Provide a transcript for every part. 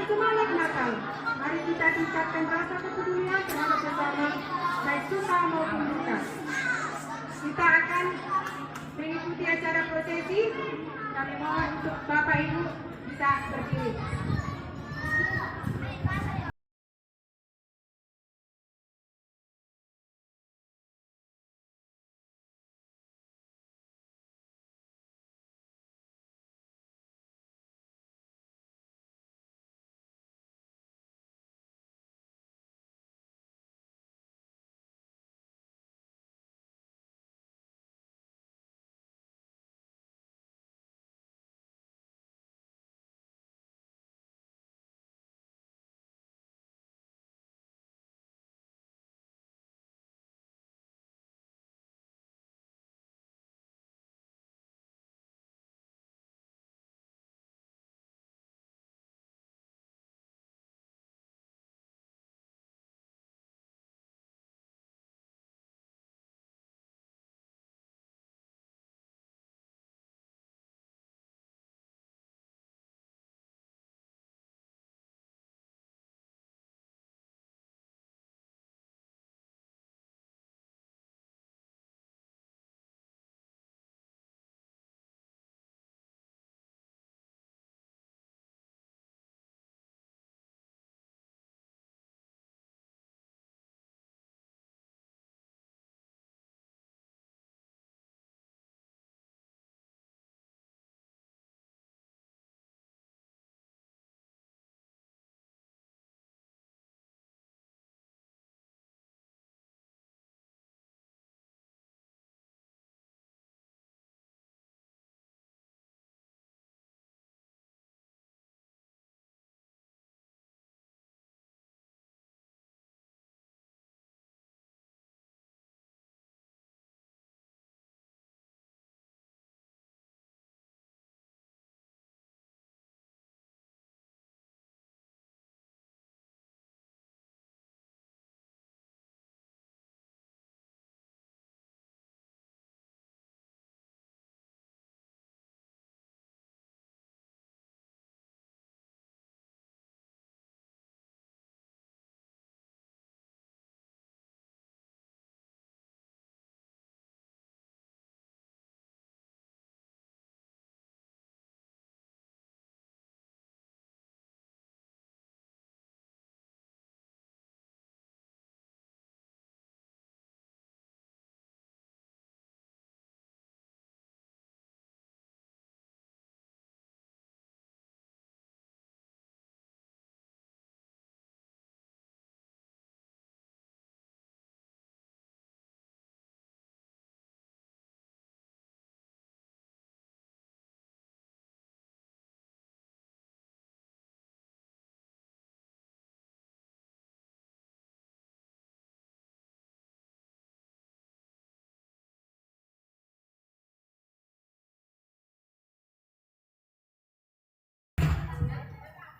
semangat Natal. Mari kita tingkatkan rasa kepedulian terhadap sesama, baik suka maupun duka. Kita akan mengikuti acara prosesi. Kami mohon untuk Bapak Ibu bisa berdiri.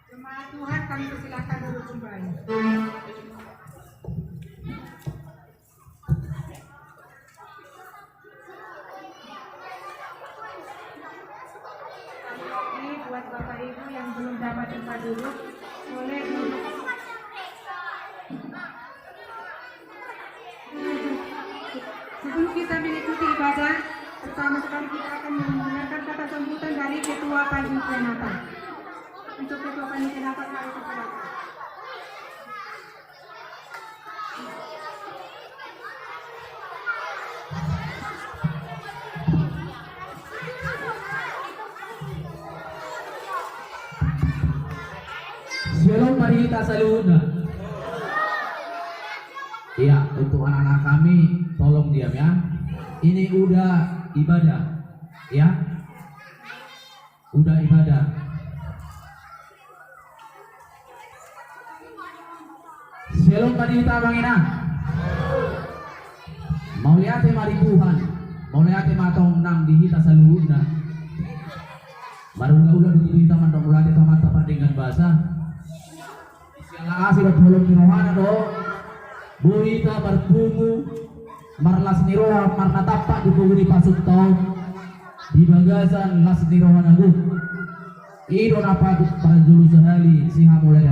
Jemaat Tuhan, kami persilakan duduk kembali. Ini buat Bapak Ibu yang belum dapat tempat duduk, boleh duduk. Sebelum kita mengikuti ibadah, pertama sekali kita akan mendengarkan kata sambutan dari Ketua Panitia Natal. Untuk Ketua Panitia Natal, mari silakan. Shalom, mari kita salut. Iya, untuk anak-anak kami tolong diam ya. Ini udah ibadah, ya. Udah ibadah. Shalom tadi kita bangina. Mau lihat mari Tuhan, mau lihat matong nang di kita saluna. Baru ulah dulu kita mandang ulah kita mata dengan bahasa. Sialah asih bertolong di rohana do. Buhita bertunggu marlas niroha marna tapak di puguni pasuk tau di bagasan las niroha nagu. Ido napa para julu sehali siha mulai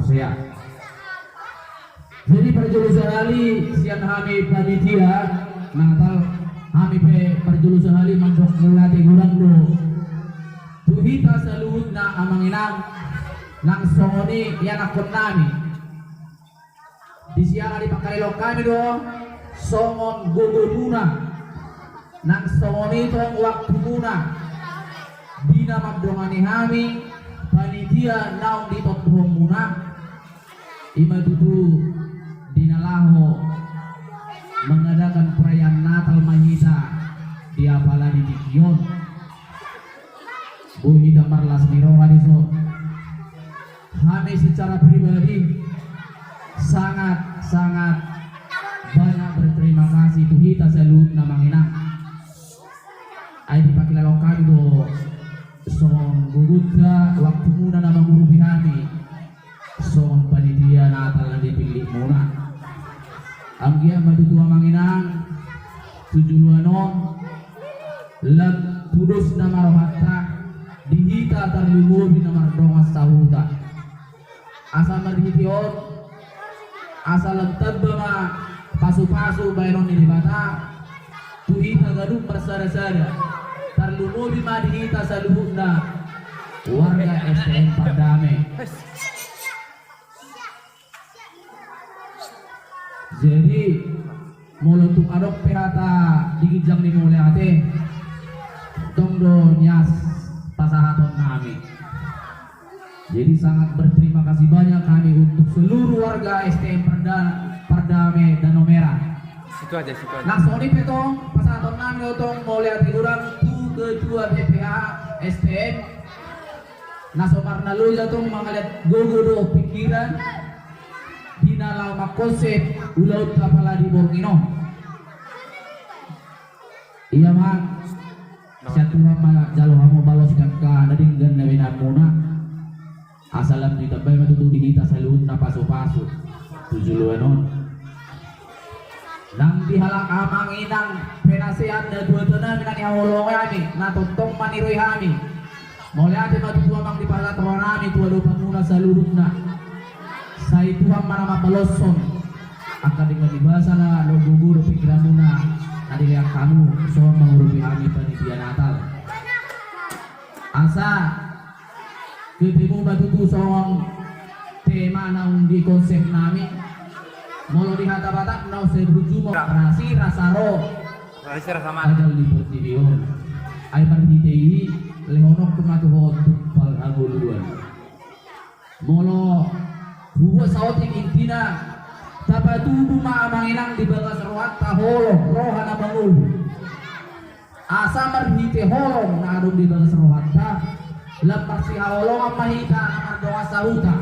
saya. Jadi perjulusan ali sian kami panitia Natal kami perjulusan sekali mandok mulai gulang do tuhita saluhut na amang inang nang songoni yan akon nami di siang di pakalilok kami do songon guguruna nang songoni tong waktu muna dina magdongani kami panitia naong ditotong muna ima dudu dinalaho mengadakan perayaan Natal Mahita di Apala di Dikion Bu Hida Marlas Miroha di so kami secara pribadi sangat banyak berterima kasih tuhita salut na manginang ay dipakilalong kami do song gugudra waktu muna na mangurubi kami song panitia Natal na dipilih muna ang giya matutua manginang tujuluanon lag pudos na marohata dihita tarlumubi na mardongas sahuta asa marhitiyon asa lagtad ba nga pasu-pasu bayron nilibata tuhita gadung bersara-sara tarlumubi ma dihita sa lubog na warga STM Pardame. Jadi mula untuk adok pihata digijang ni mulai ate tongdo nyas pasahaton kami. Jadi sangat berterima kasih banyak kami untuk seluruh warga STM Pardame Danau Merah. Situ aja. Nah soni petong pasahaton kami utong mulai ate kurang tu ketua BPH STM. Nah somarna lu jatuh mangaliat gogodo pikiran dinalaw makonsep ulaut kapala di Borgino. Iya mang satu nama jalo kamu balos ka nadinggan na winamuna asalam di tabay matutu di kita sa luhut na paso-paso tujuluanon nang dihalak amang inang penasehat na dua-dua minang ihawolong kami natuntong maniroy kami mulai ate matutu amang di palatron kami tuwa muna sa luhut na sa ituang manama paloson akan dengan dibahasa na lo gugur pikiran muna nadilihat kamu so mengurupi kami panitia Natal asa ketemu batutu soong tema naung di konsep nami molo di hata batak nau sebuju mau rasi rasaro adal di pertidion ay partitei lehonok kematuhon tupal aguluan molo buwa sauting intina tapatubu maamanginang di bagas rohat taholong roha na bangul asa marhite holong na adong di bagas rohat ta lepas si holong ang mahita na mardoa sahuta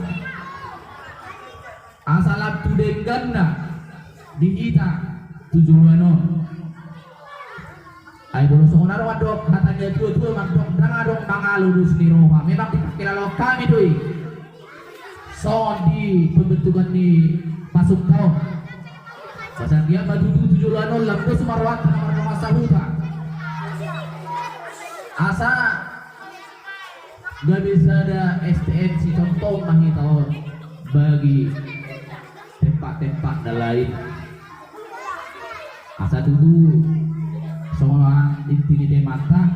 asa labtu denggan na di kita tujuanon ay bolong sonaro adok katanya dua mandok dangadong mangalulus ni roha memang dipakilalok kami doi so di pembentukan ni masuk tahun pasal dia madu tujuan lampu sumarwat nomor masa huta asa gak bisa ada STM si contoh mahi tahun bagi tempat-tempat dan lain asa dulu semua inti di mata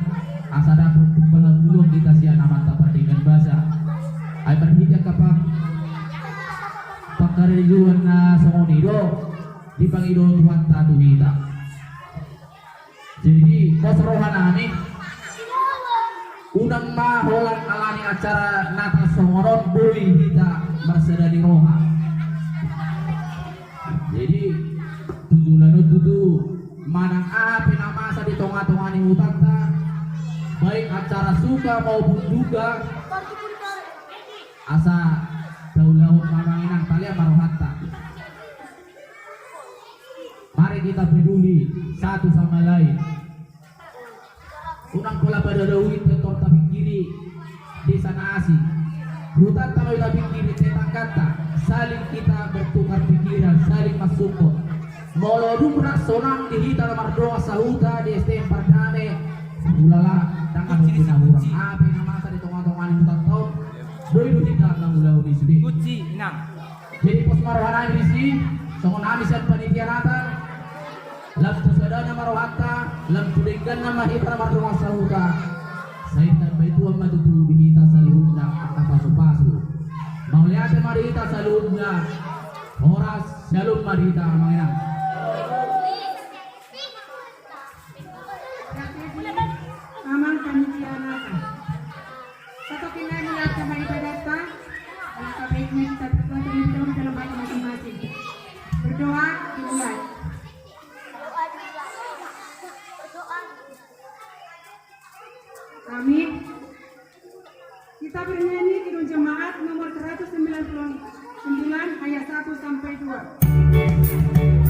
asa dapat belum dikasih nama tak dengan bahasa ay berhijab kapag pagkarelyuhan na songonido di Panginoon Tuhan tatuhita jadi kosrohan namin unang maholang alani acara Natal songoron boy kita berseda di roha jadi tujuan itu manang api namasa di tonga-tonga ni hutan ta baik acara suka maupun duka asa daun-daun mamanginang talia marohata mari kita peduli satu sama lain unang kola pada dawin tentor tapi kiri desa nasi hutan tamoy tapi kiri cetak kata saling kita bertukar pikiran saling masukot molodum sonang dihita mardoa sahuta di STM Pardame ulala tangan pinahurang api namasa di tonga-tonga ni hutan tahun Doi kita nang ulah di sini. Gucci inang. Jadi pos marwana di sini, songon amis dan panitia nata. Lam tusada nama rohata, lam tudenggan nama hitra marunga sahuta. Saitan baitu amma tutu dinita saludna akta pasu-pasu. Mauliate marita saludna. Horas shalom marita manginang. Amang panitia nata. Satu kinai melihat sama ibadat baiknya kita berdoa terlebih dalam hati masing-masing. Berdoa dimulai. Amin. Kita bernyanyi Kidung Jemaat nomor 199 ayat 1 sampai 2.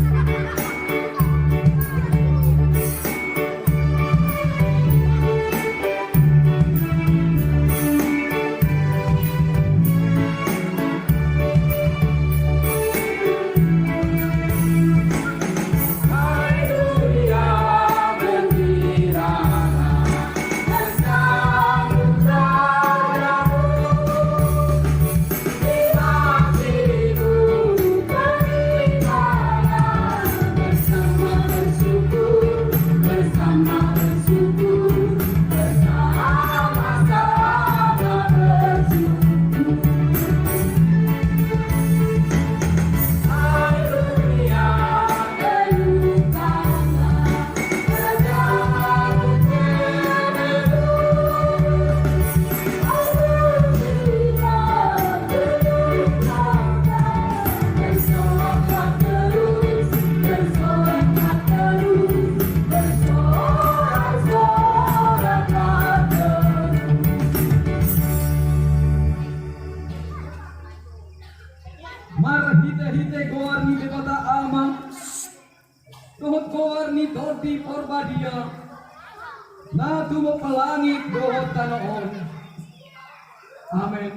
Marhite goar ni debata amang dohot goar ni dodi porbadia na tumo palangit dohot tanoon. Amen.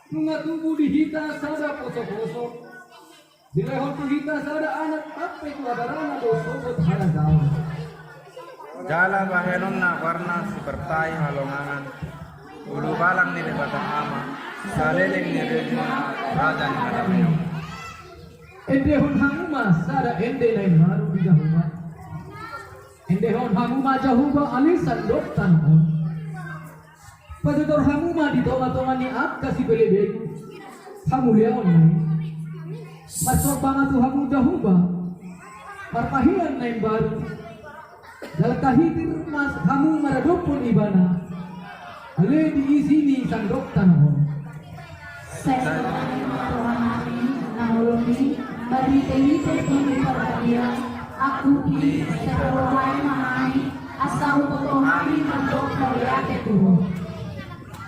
Nunga tubuh dihita sada poso-poso dilehon tuhita sada anak tape kulabarana doso bot halagaw. Jala bahenon na warna sepertai halongangan ulu balang ni debata ama saleleng ni rejuna raja ni kadameo. Endehon hanguma sada ende lain baru dijahuma. Endehon hanguma jahuba alisan doktan on. Padudor hanguma di tonga-tonga ni ak kasih bele-bele. Hamu leon nai. Masuk banget tu hamu jahuba. Parpahian lain baru. Dalam kahitir mas hamu maradopun ibana. Ale diisi ni sang doktan on. Saya Tuhan kami nahulungi bagi teliti ini perhatian aku ini serohai mahai asal Tuhan untuk melihat Tuhan.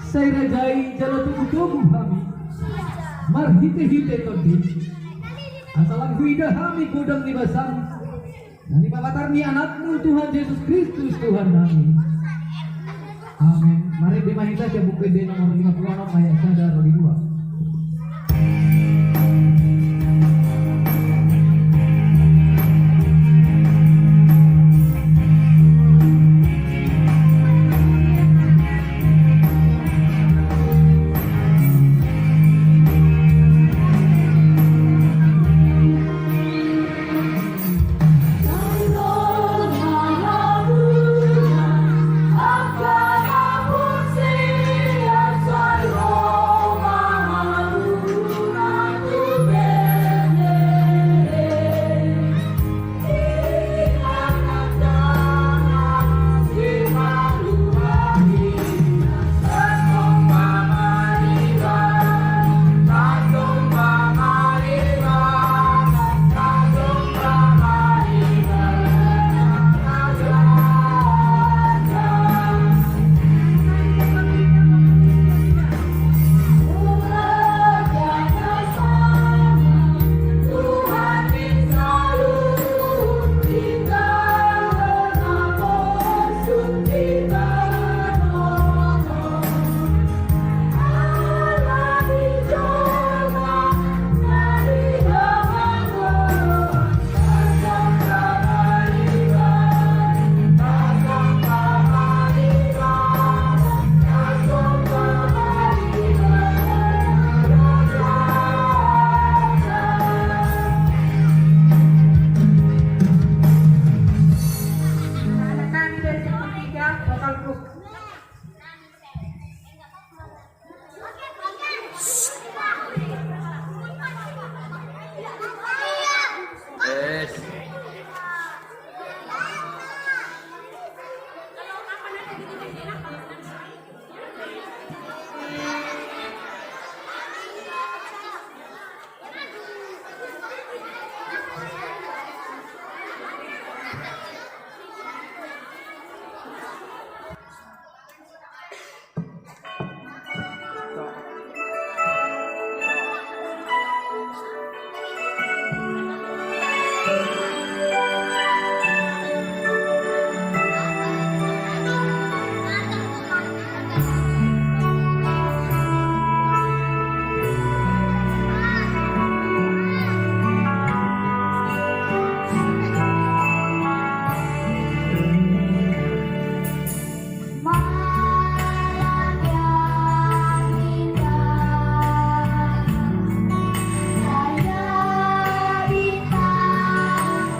Saya rajai jalo tubuh kami. Marhite-hite todi. Asalang huida kami godang di basam. Nani babatar ni anakmu Tuhan Yesus Kristus Tuhan kami. Amin. Mari dimahita ke buku D nomor 56 ayat 1 dan 2. Aku Saya bintang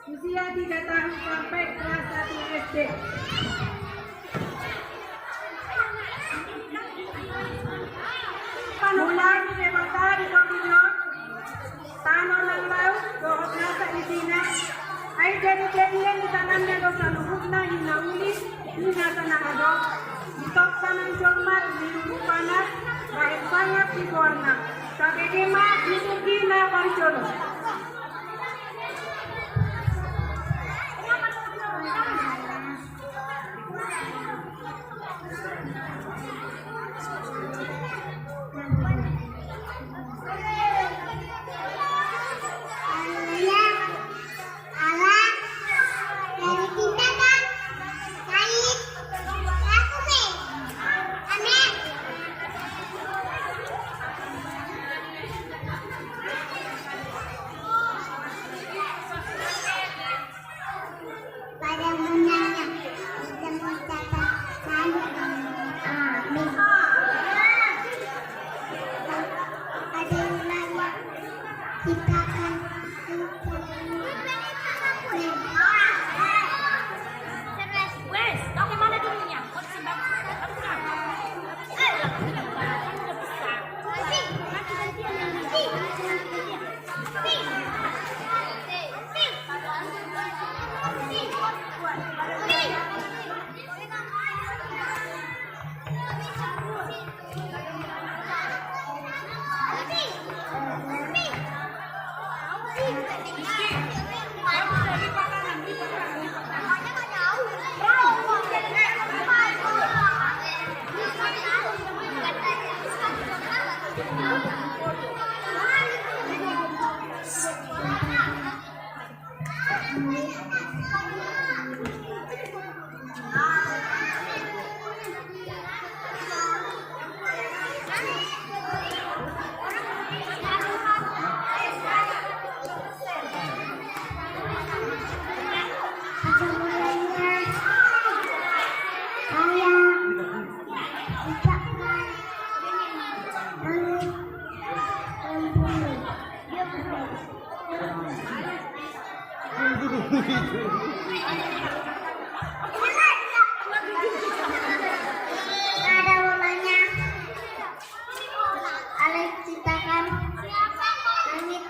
usia 3 tahun sampai kelas 1 SD. Panulang debata di pamilyon, tanah ng laut, dohot nasa isina, ay jadi-jadian di tangan niya sa lubog na hinaulis, hinasa na adok, itok sa ng syolmat, nilurupanas, kahit banyak di buwana, sa kikima, isugi na pansyolo. Ada mulanya Alex ciptakan langit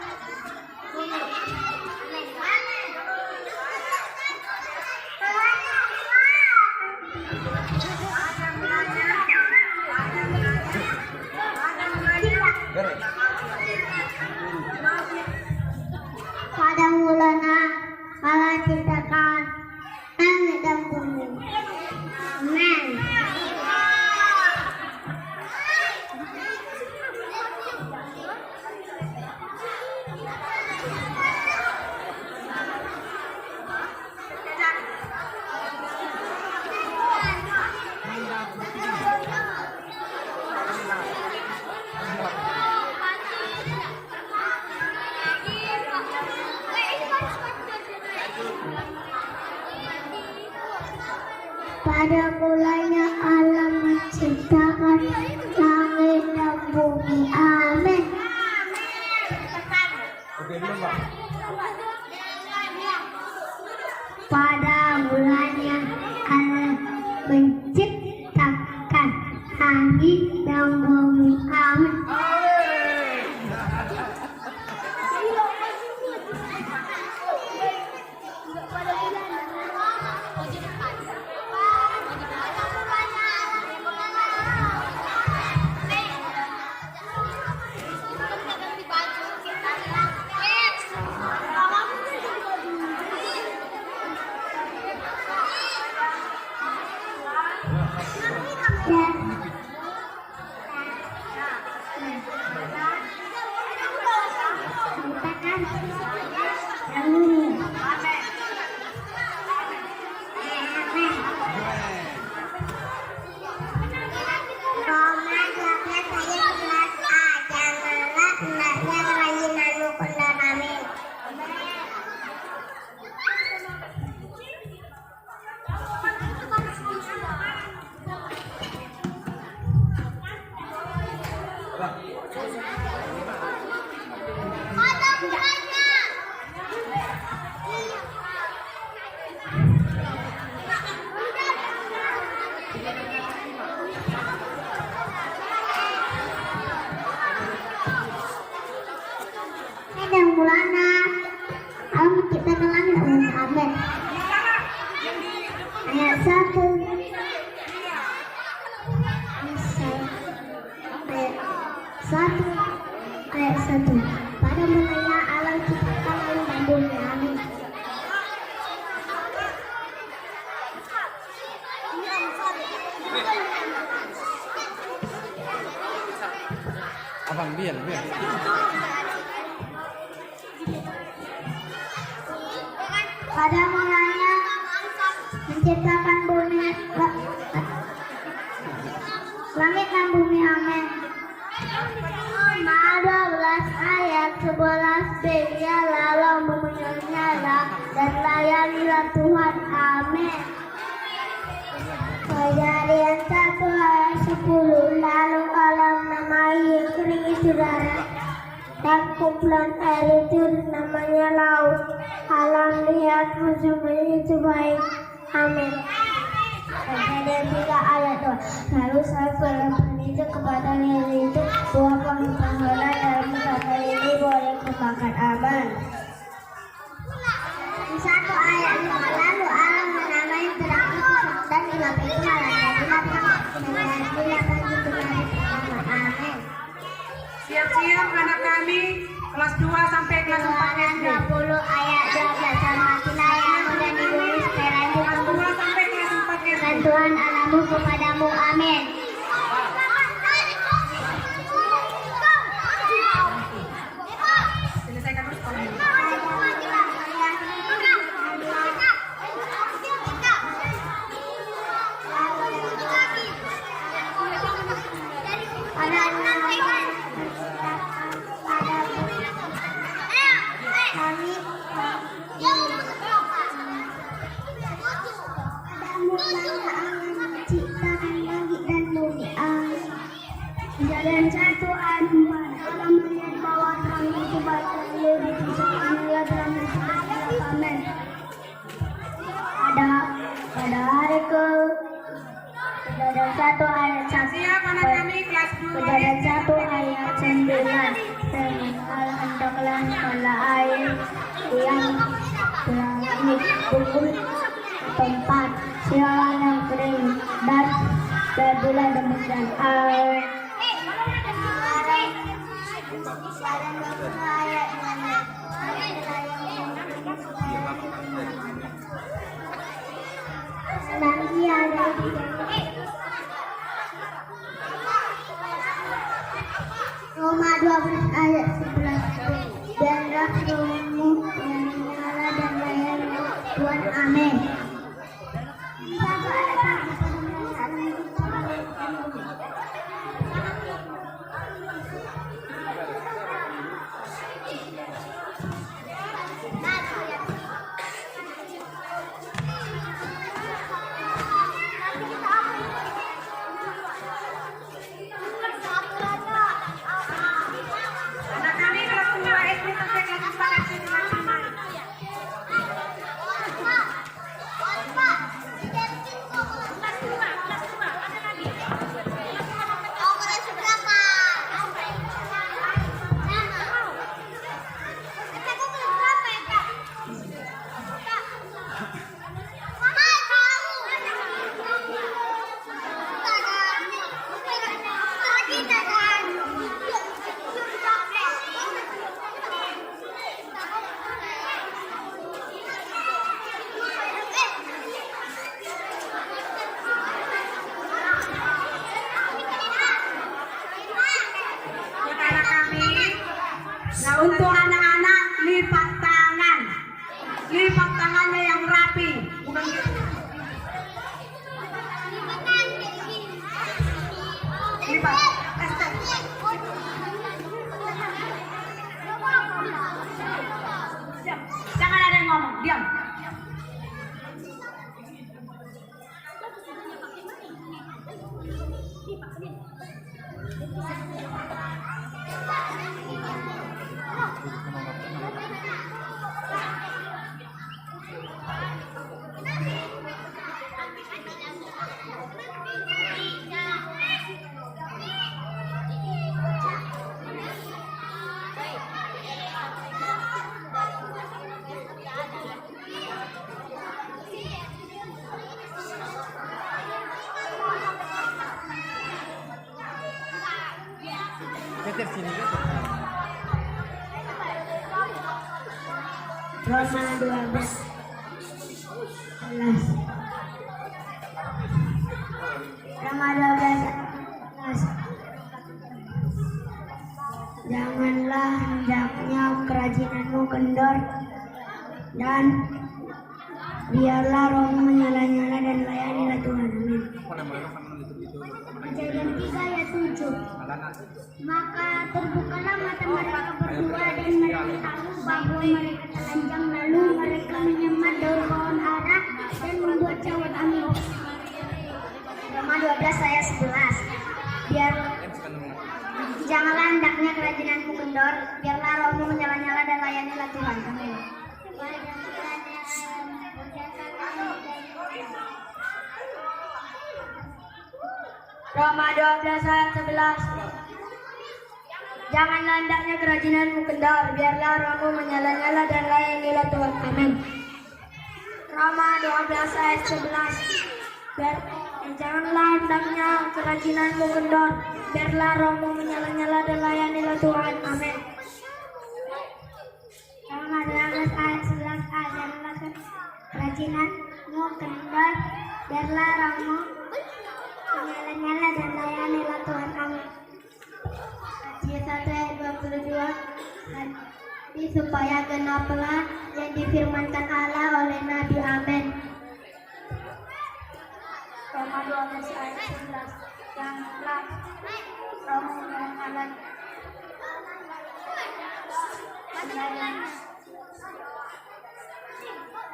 bumi. Pada mulanya Allah ciptakan langit dan bumi. Amen. Pada mulanya Allah menciptakan langit dan bumi. Amin. Pada mulanya Allah menciptakan langit dan bumi. Amin. Pada mulanya menciptakan bumi, langit dan bumi. Amin. Roma 12 ayat 11b. Lalu menyala dan layanilah Tuhan. Amin. Kejadian 1 ayat 10. Lalu alam namai kering itu darat, dan kumpulan air itu namanya laut. Alam lihat musuh-musuh itu baik. Amin. Kejadian 3 ayat 2. Lalu saya berpesan itu kepada Lili itu, buah penghala dalam kata ini boleh kumakan. Aman. Di 1 ayat 5. Lalu alam menamai terang itu dan gelap itu malam. Amin. Siap-siap anak kami kelas 2 sampai kelas 4 SD. 20 ayat 12. Hormatilah yang muda di bumi supaya lanjut Kelas 2 sampai kelas 4 SD. dan Tuhan Allahmu kepadamu. Amin. Selesaikan dulu sekolah ini. Kejadian 1 ayat 4. Alam melihat bahwa terang itu baik dan lebih bisa melihat terang itu gelap. Amin. Pada hari kejadian 1 ayat 1. Siap anak kami kelas 2 Kejadian SD. 1 ayat 9. Hendaklah segala air yang berlangit pukul tempat sialan yang kering dan jadilah demikian. Amin. Nanti ada Roma 12 ayat 11. Biarlah rohmu yang menyala dan layani Tuhan. Amin. Anak kami kelas 2 SD sampai kelas 4 SD. Buat anak kami. Nah, untuk anak-anak lipat tangan. Lipat tangannya yang rapi. Bukan lipat. Diam. Jangan ada yang ngomong. Diam. Roma 12 11. Roma 12 Janganlah hendaknya kerajinanmu kendor dan biarlah rohmu menyala-nyala dan layanilah Tuhan. Amin. Kejadian 3 ayat 7. Maka terbukalah mata mereka berdua dan mereka tahu bahwa mereka telanjang, lalu mereka menyemat daun pohon ara dan membuat cawat. Amin. Roma 12 ayat 11. Janganlah hendaknya kerajinanmu kendor, biarlah rohmu menyala-nyala dan layanilah Tuhan. Amin. Roma 12 ayat 11. Janganlah hendaknya kerajinanmu kendor, biarlah rohmu menyala-nyala dan layanilah Tuhan. Amin. Roma 12 ayat 11. Janganlah hendaknya kerajinanmu kendor, biarlah rohmu menyala-nyala dan layanilah Tuhan. Amin. Roma 12 ayat 11a. Janganlah kerajinanmu kendor, biarlah rohmu menyala-nyala dan layanilah Tuhan. Amin. Matius 1 ayat 22. Supaya genaplah yang difirmankan Allah oleh Nabi. Amin. Roma 12 ayat 11. Janganlah rohmu menyala-nyala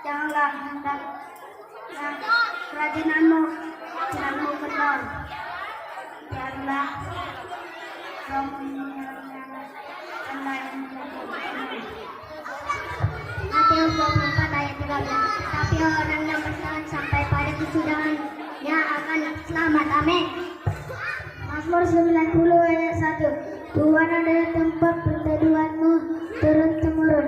janganlah hendaknya kerajinanmu kendor, biarlah rohmu menyala-nyala dan layanilah Tuhan. Matius 24 ayat 13. Tapi orang yang berjalan sampai pada kesudahannya akan selamat. Amin. Mazmur 90 ayat 1. Tuhan adalah tempat perteduhanmu turun-temurun.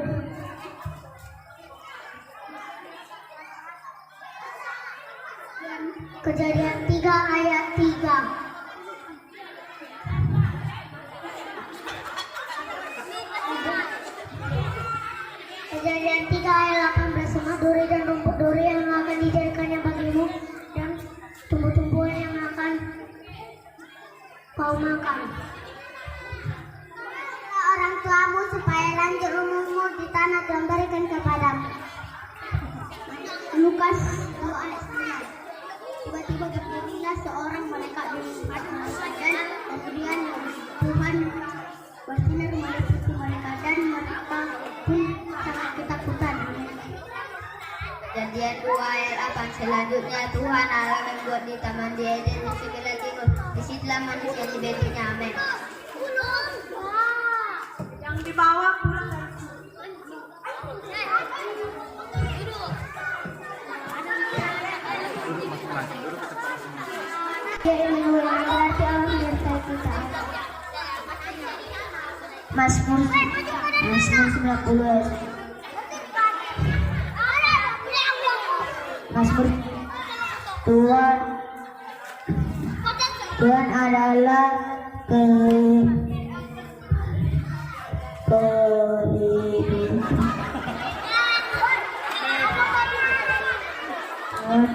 Kejadian 3 ayat 3. Kejadian 3 ayat 18. Semua duri dan rumput duri yang akan dijadikannya bagimu dan tumbuh-tumbuhan yang akan kau makan. Orang tuamu supaya lanjut umurmu di tanah Tuhan berikan kepadamu. Lukas 2 ayat 9. Tiba-tiba berdirilah seorang malaikat di padang dan kemudian Tuhan bersinar meliputi mereka dan mereka pun sangat ketakutan. Kejadian 2 ayat 8. Selanjutnya Tuhan Allah membuat di taman di Eden di sebelah timur. Disitulah manusia diberinya. Amin. Yang di bawah pulang. Berarti Allah menyertai kita. Mazmur 90 ayat. Mazmur Tuhan adalah Tuhan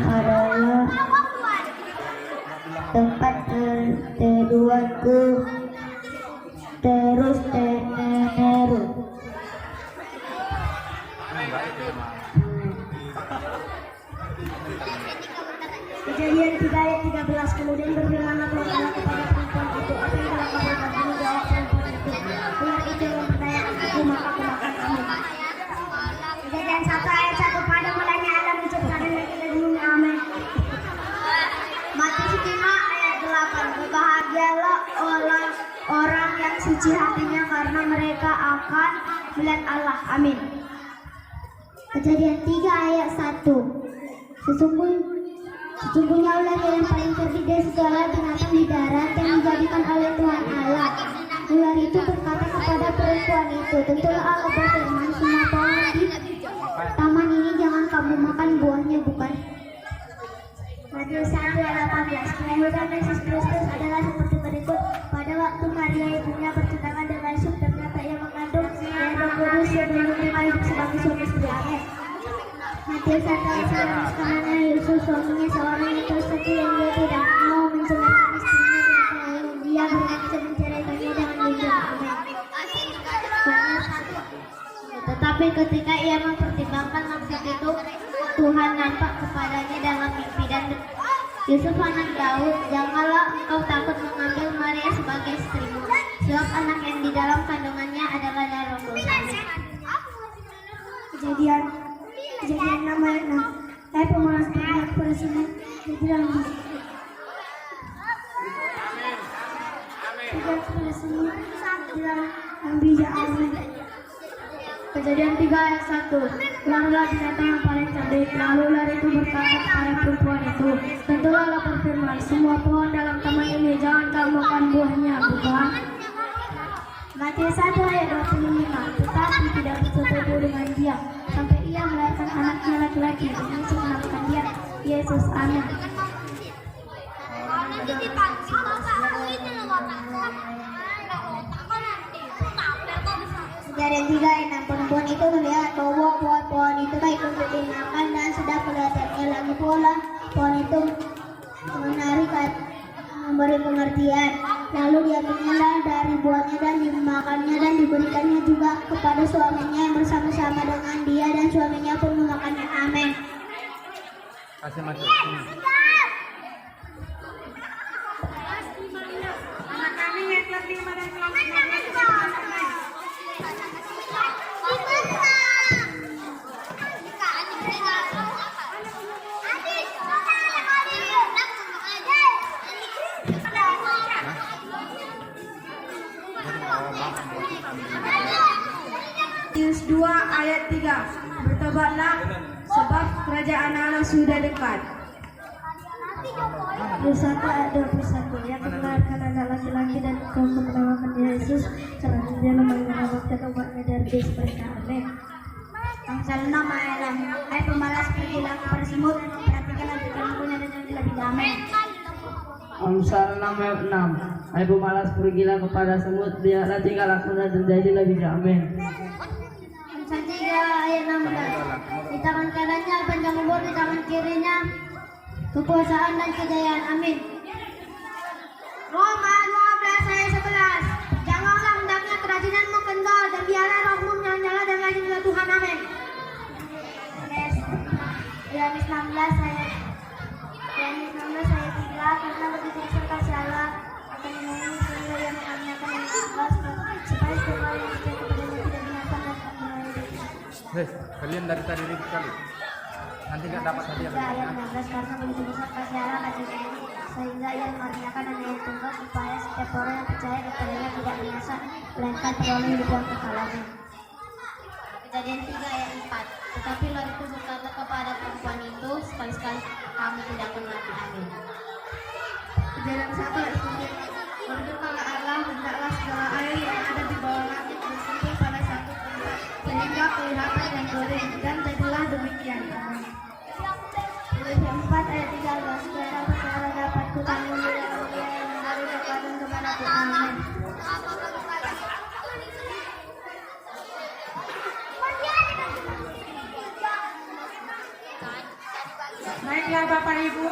adalah tempat perteduhanku terus menerus. Kejadian 3 ayat 13. Kemudian berfirmanlah Tuhan Allah kepada perempuan itu, apa yang telah kau lakukan? Kamu jawab perempuan itu, ular itu yang memperdayakan aku, maka aku makan kamu. Kejadian 1 ayat 1. Pada mulanya Allah menciptakan langit dan bumi. Amin. Matius 5 ayat 8. Berbahagialah orang yang suci hatinya, karena mereka akan melihat Allah. Amin. Kejadian 3 ayat 1. Sesungguhnya ular yang paling cerdik dari segala binatang di darat yang dijadikan oleh Tuhan Allah. Ular itu berkata kepada perempuan itu, tentulah Allah berfirman, semua pohon di taman ini jangan kamu makan buahnya, bukan? Matius 1 ayat 18. Kelahiran Yesus Kristus adalah seperti berikut. Pada waktu Maria ibunya bertunangan dengan Yusuf, ternyata ia mengandung dan Roh Kudus sebelum menerima hidup sebagai suami istri. Amin. Matius 1 ayat 19. Karena Yusuf suaminya seorang yang tersakti yang dia tidak mau menceraikan istrinya dengan lain, dia berhasil menceraikannya dengan jujur. Amin. Tetapi ketika ia mempertimbangkan maksud itu, Tuhan nampak kepadanya dalam mimpi dan Yusuf anak Daud, janganlah engkau takut mengambil Maria sebagai istrimu, sebab anak yang di dalam kandungannya adalah dari Roh Kudus. Amin. Kejadian 6 ayat 6. Pemalas berkata kepada semut, dibilang kepada semut, dibilang bijak. Amin. Kejadian 3 ayat 1. Ularlah binatang yang paling cerdik, lalu ular itu berkata kepada perempuan itu, tentulah Allah berfirman, semua pohon dalam taman ini jangan kamu makan buahnya, bukan? Matius 1 ayat 25. Tetapi tidak bersetuju dengan dia sampai ia melahirkan anaknya laki-laki dan Yesus menamakan dia Yesus. Amin. Kejadian 3 ayat 6. Perempuan itu melihat bahwa pohon itu baik untuk dimakan dan sedap kelihatannya, lagi pula pohon itu menarik memberi pengertian. Lalu dia mengambil dari buahnya dan dimakannya dan diberikannya juga kepada suaminya yang bersama-sama dengan dia dan suaminya pun memakannya. Amin. Kasih masuk sini. Anak kami yang kelas 5 dan kelas 6 kita berdamai. Matius 2 ayat 3. Bertobatlah sebab kerajaan Allah sudah dekat. Matius 1 ayat 21. Yang melahirkan anak laki-laki dan engkau menamakan dia Yesus, karena dia menyelamatkan umatnya dari dosa mereka. Amin. Amsal 6 ayat 6. Hai pemalas, pergilah kepada semut, perhatikanlah perilakunya dan janganlah tidak. Amin. Amsal 6 ayat 6. Hai pemalas, pergilah kepada semut, lihatlah tingkah lakunya dan jadilah bijak. Amin. Amsal 3 ayat 16. Di tangan kanannya panjang umur, di tangan kirinya kekuasaan dan kejayaan. Amin. Roma 12 ayat 11. Janganlah hendaknya kerajinanmu kendor dan biarlah rohmu menyala dan rajinlah Tuhan. Amin. Yohanes 16 ayat 3. Karena begitu besar kasih Allah akan menolong sehingga yang mengaruniakan yang ikhlas supaya setiap orang yang percaya kepadanya tidak binasa dan akan melayani. Kalian dari tadi ribut kali. Nanti nggak dapat hadiah. Ayat 16. Karena begitu besar kasih Allah akan menolong sehingga ia mengaruniakan anak yang tunggal supaya setiap orang yang percaya kepadanya tidak binasa melainkan peroleh hidup yang kekal. Amin. Kejadian 3 ayat 4. Tetapi ular itu berkata kepada perempuan itu, sekali-sekali kamu tidak akan mati. Amin. Kejadian 1 ayat 9. Berdoalah Allah, hendaklah segala air yang ada di bawah langit berkumpul pada satu tempat, sehingga kelihatan dan kering, dan jadilah demikian. Amin. Kejadian 4 ayat 13. Supaya perkara dapat kutanggung di dalam dia yang memberi kekuatan kepadaku. Amin. Baiklah Bapak Ibu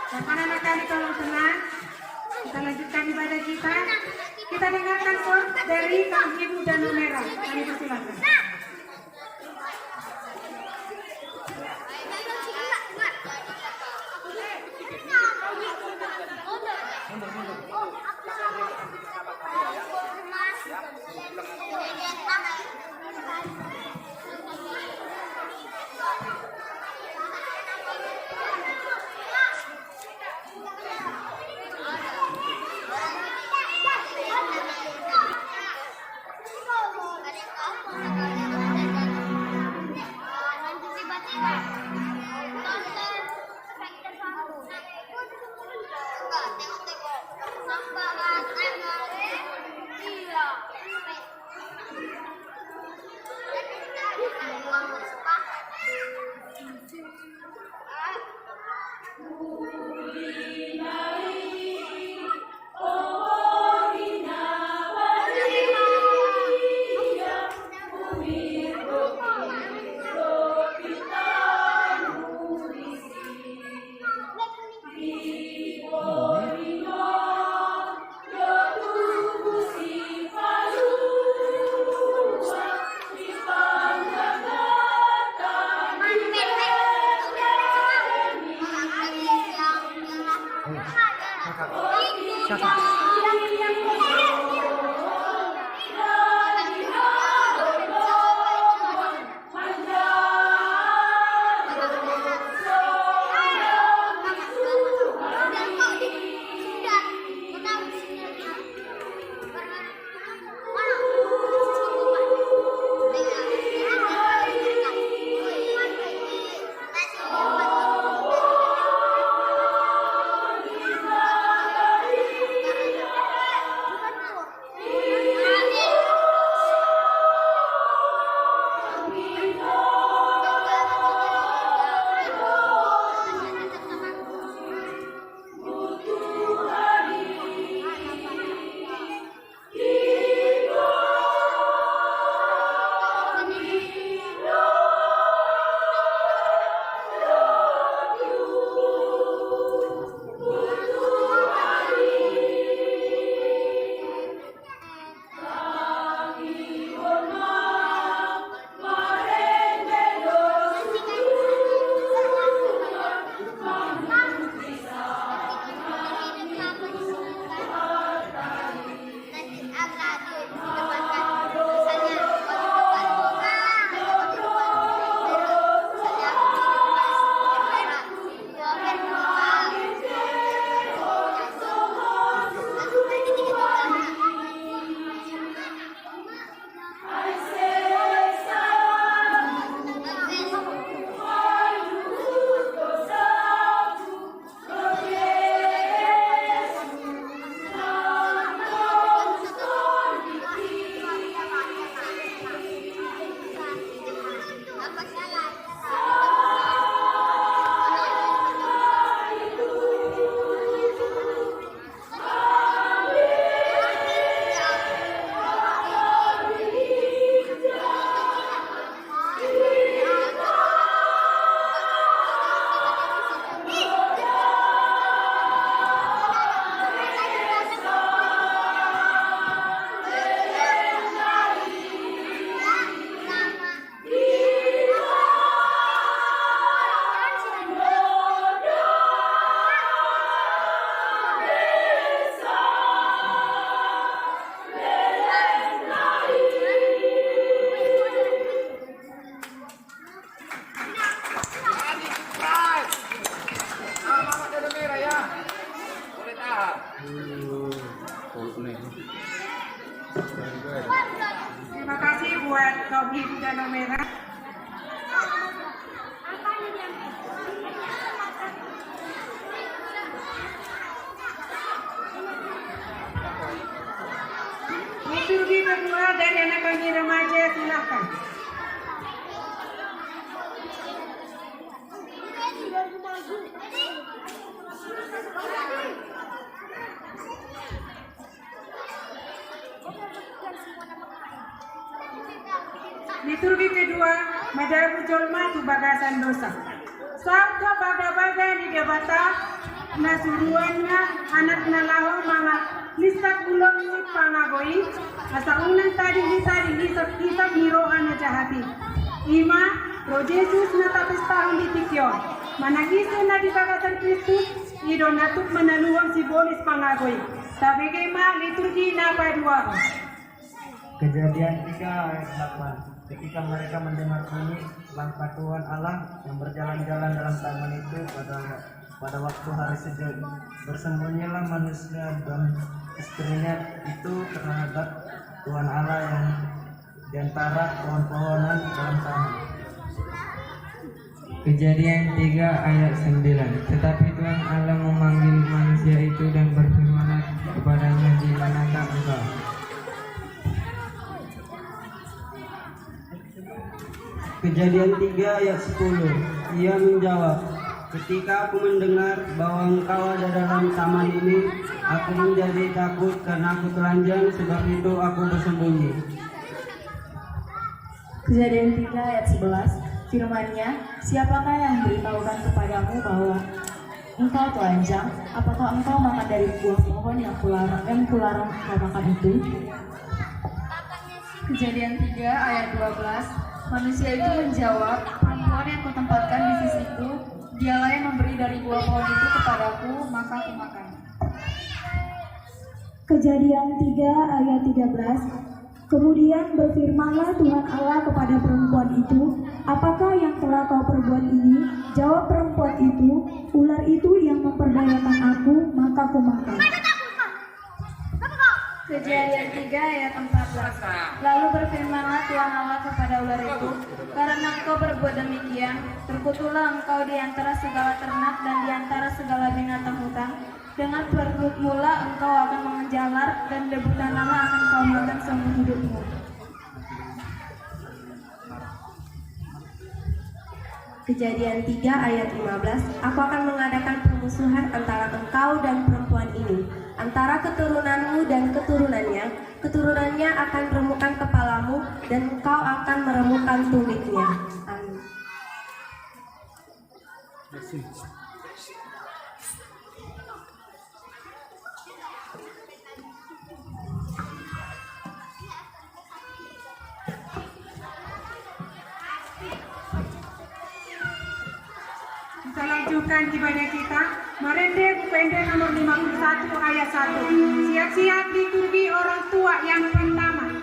dan anak-anak kami tolong tenang. Kita lanjutkan ibadah kita. Kita dengarkan khotbah dari Kang Ibu dan Merah. Kami persilakan. Terima kasih buat Robi Budana Merah. Liturgi kedua dari anak kami remaja, silakan. Liturgi kedua, Madabu Jolma tu bagasan dosa. Sabda baga-baga di debata, nasuruannya anak nalaho mama lisak ulong ni pangagoi, asa unan tadi lisak niro ana jahati. Ima, Pro Jesus na tapis tahun di tikyo, managisa na di bagasan Kristus, ido natuk menaluang simbolis pangagoi. Sabagay ma liturgi na padua. Kejadian 3 ayat 8. Ketika mereka mendengar bunyi langkah Tuhan Allah yang berjalan-jalan dalam taman itu pada waktu hari sejuk, bersembunyilah manusia dan istrinya itu terhadap Tuhan Allah yang di antara pohon-pohonan dalam taman. Kejadian 3 ayat 9. Tetapi Tuhan Allah memanggil manusia itu dan berfirman kepadanya, di manakah engkau? Kejadian 3 ayat 10. Ia menjawab, ketika aku mendengar bahwa engkau ada dalam taman ini, aku menjadi takut karena aku telanjang, sebab itu aku bersembunyi. Kejadian 3 ayat 11, firman-Nya, siapakah yang memberitahukan kepadamu bahwa engkau telanjang? Apakah engkau makan dari buah pohon yang kularang engkau makan itu? Kejadian 3 ayat 12, manusia itu menjawab, perempuan yang kutempatkan di sisiku, dialah yang memberi dari buah pohon itu kepadaku, maka aku makan. Kejadian 3 ayat 13. Kemudian berfirmanlah Tuhan Allah kepada perempuan itu, apakah yang telah kau perbuat ini? Jawab perempuan itu, ular itu yang memperdayakan aku, maka kumakan. Kejadian 3 ayat 14. Lalu berfirmanlah Tuhan Allah kepada ular itu, karena engkau berbuat demikian, terkutuklah engkau di antara segala ternak dan di antara segala binatang hutan. Dengan perut mula engkau akan mengejalar, dan debu tanahlah akan kau makan seumur hidupmu. Kejadian 3 ayat 15. Aku akan mengadakan permusuhan antara engkau dan perempuan ini, antara keturunanmu dan keturunannya. Keturunannya akan remukkan kepalamu, dan engkau akan meremukkan tumitnya. Amin. Kita lanjutkan ibadah kita. Merendek pendek nomor 51 ayat 1. Siap-siap liturgi orang tua yang pertama.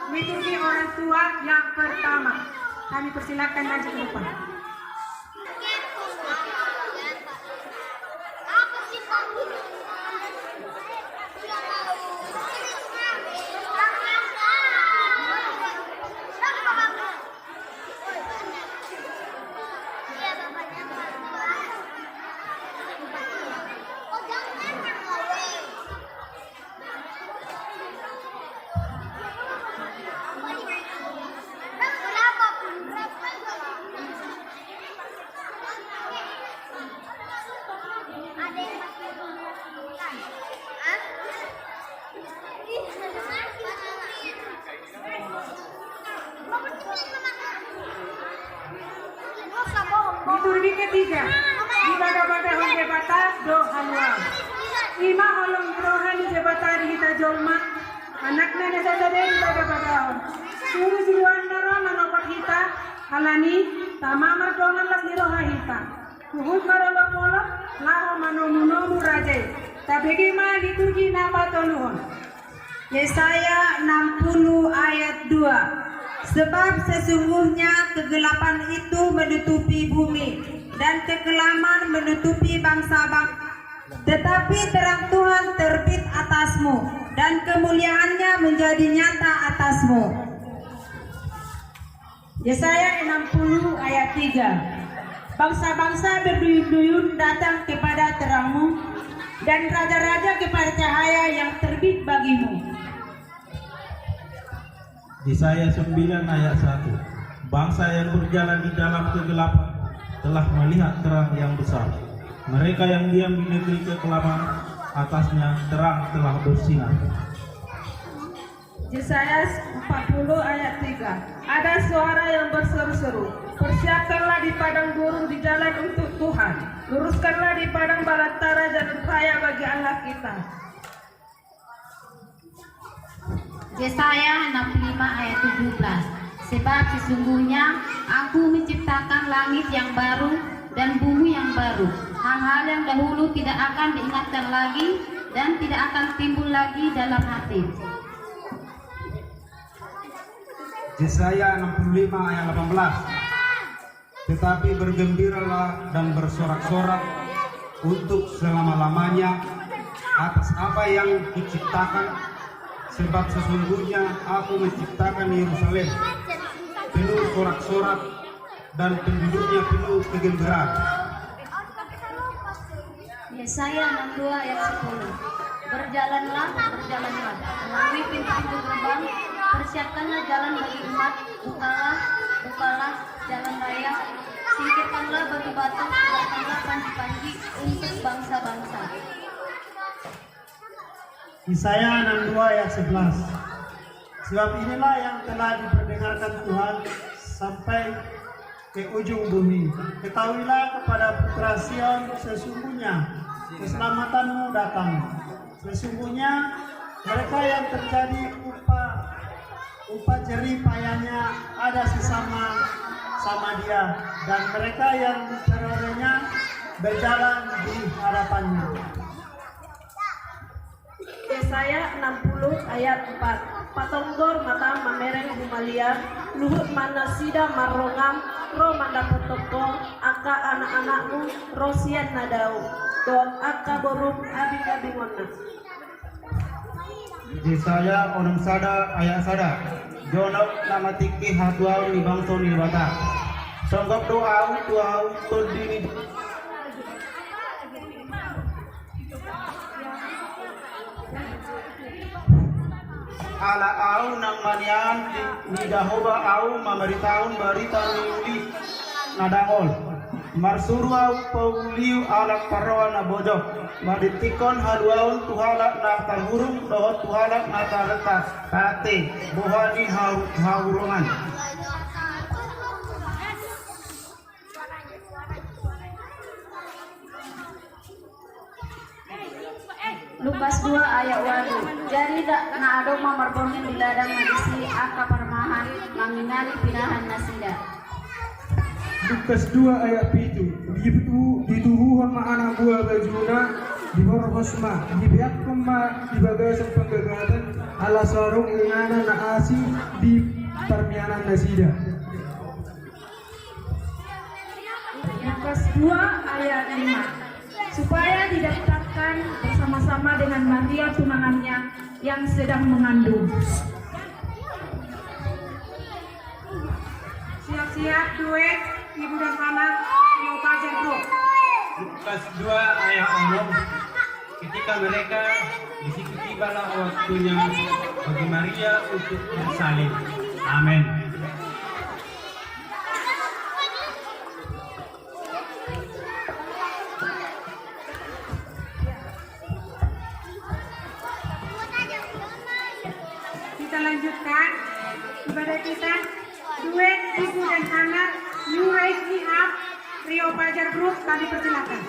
Liturgi orang tua yang pertama. Kami persilakan maju ke depan. Liturgi ketiga, ibadah-ibadah jabata do anual. Ima olong rohani jabata kita jolma, anaknya nasa tadi ibadah-ibadah. Suruh-suruhan naro manopak kita, halani, tama mardongan las niroha kita. Kuhut marolo polo, laho manomu rajai. Tabegi ma liturgi napa toluhon. Yesaya 60 ayat 2. Sebab sesungguhnya kegelapan itu menutupi bumi dan kekelaman menutupi bangsa-bangsa. Tetapi terang Tuhan terbit atasmu dan kemuliaannya menjadi nyata atasmu. Yesaya 60 ayat 3. Bangsa-bangsa berduyun-duyun datang kepada terangmu dan raja-raja kepada cahaya yang terbit bagimu. Yesaya 9 ayat 1. Bangsa yang berjalan di dalam kegelapan telah melihat terang yang besar. Mereka yang diam di negeri kekelaman, atasnya terang telah bersinar. Yesaya 40 ayat 3. Ada suara yang berseru-seru, persiapkanlah di padang gurun di jalan untuk Tuhan, luruskanlah di padang balantara jalan raya bagi Allah kita. Yesaya 65 ayat 17. Sebab sesungguhnya aku menciptakan langit yang baru dan bumi yang baru. Hal-hal yang dahulu tidak akan diingatkan lagi dan tidak akan timbul lagi dalam hati. Yesaya 65 ayat 18. Tetapi bergembiralah dan bersorak-sorak untuk selama-lamanya atas apa yang diciptakan. Sebab sesungguhnya aku menciptakan Yerusalem penuh sorak-sorak dan penduduknya penuh kegembiraan. Yesaya 62 ayat 10. Berjalanlah, melalui pintu-pintu gerbang, persiapkanlah jalan bagi umat, bukalah jalan raya, singkirkanlah batu-batu, buatkanlah panji-panji untuk bangsa-bangsa. Yesaya 62 ayat 11. Sebab inilah yang telah diperdengarkan Tuhan sampai ke ujung bumi. Ketahuilah kepada putra Sion, sesungguhnya keselamatanmu datang. Sesungguhnya mereka yang terjadi upah jerih payahnya ada sama dia, dan mereka yang terorenya berjalan di hadapannya. Yesaya 60 ayat 4. Patonggor mata mamereng bumalia, luhut mana sida marongam, ro manda potoko, aka anak-anakmu, rosian nadau, don aka borum abika bingona. Yesaya onum sada ayat sada. Jonok nama tiki hatuau ni bangso ni bata. Songgok doau tuau todini. Ala au nang manian ni dahoba au mameritaun barita niuli nadangol. Marsuru au pauliu ala parwana bojok. Maritikon haluaun tuhalak na tahurung dohot tuhalak na tareta kate bohani haurongan. Lukas 2 ayat 8. Jadi na adong mamarbonin di ladang nagisi aka parmahan manginali pinahan nasida. Lukas 2 ayat 7. Dituhuhan ma anak buah bajuna di borhosma dibiakkum ma di bagasan penggagatan ala sarung ingana na asi di permianan nasida. Lukas 2 ayat 5. Supaya didaftarkan bersama-sama dengan Maria tunangannya yang sedang mengandung. Siap-siap duet ibu dan anak Rio Pajar Group. Lukas 2 ayat 6. Ketika mereka di situ tibalah waktunya bagi Maria untuk bersalin. Amin. Kita lanjutkan ibadah kita. Duet ibu dan anak You Raise Me Up Rio Pajar Group, kami persilakan.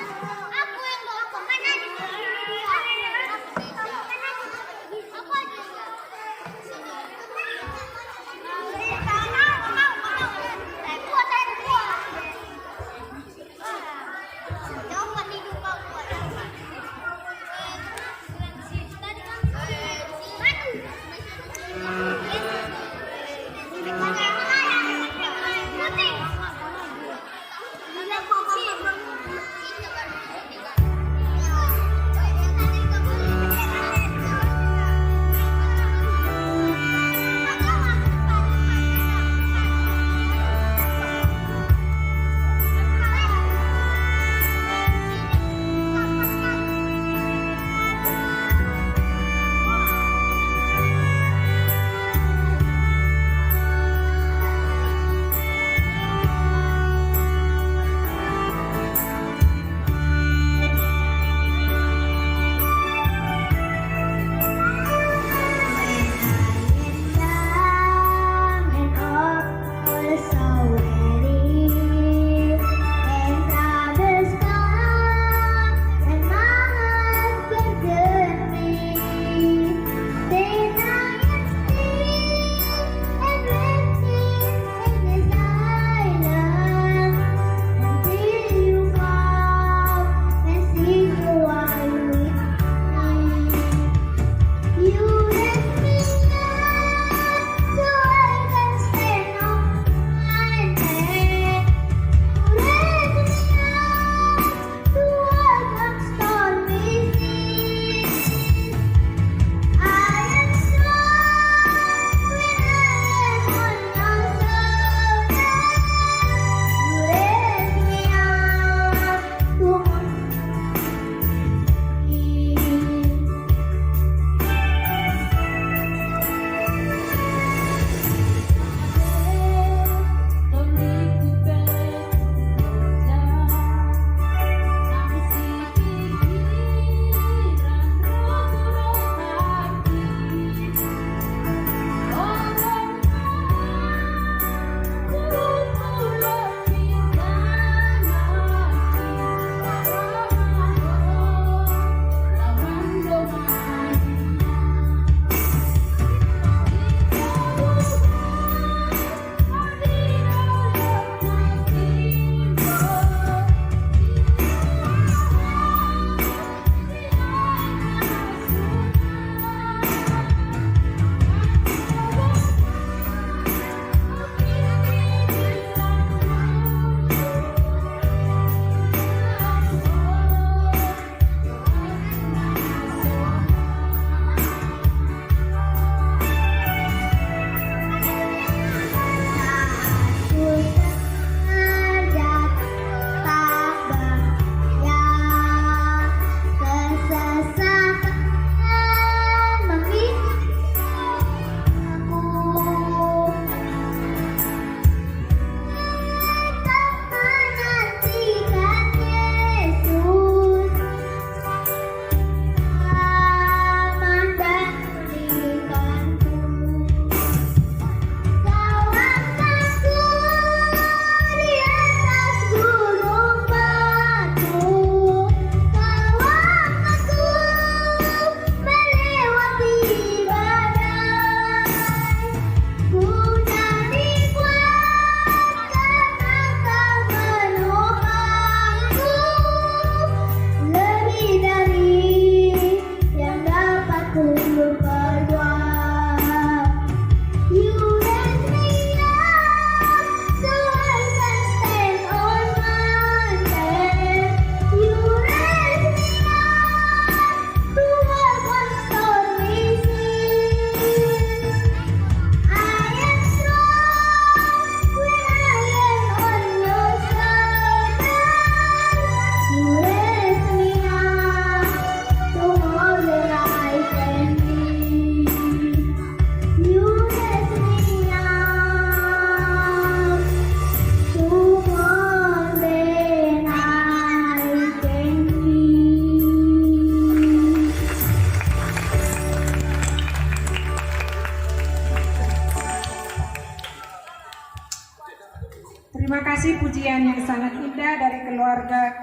Terima kasih pujian yang sangat indah dari keluarga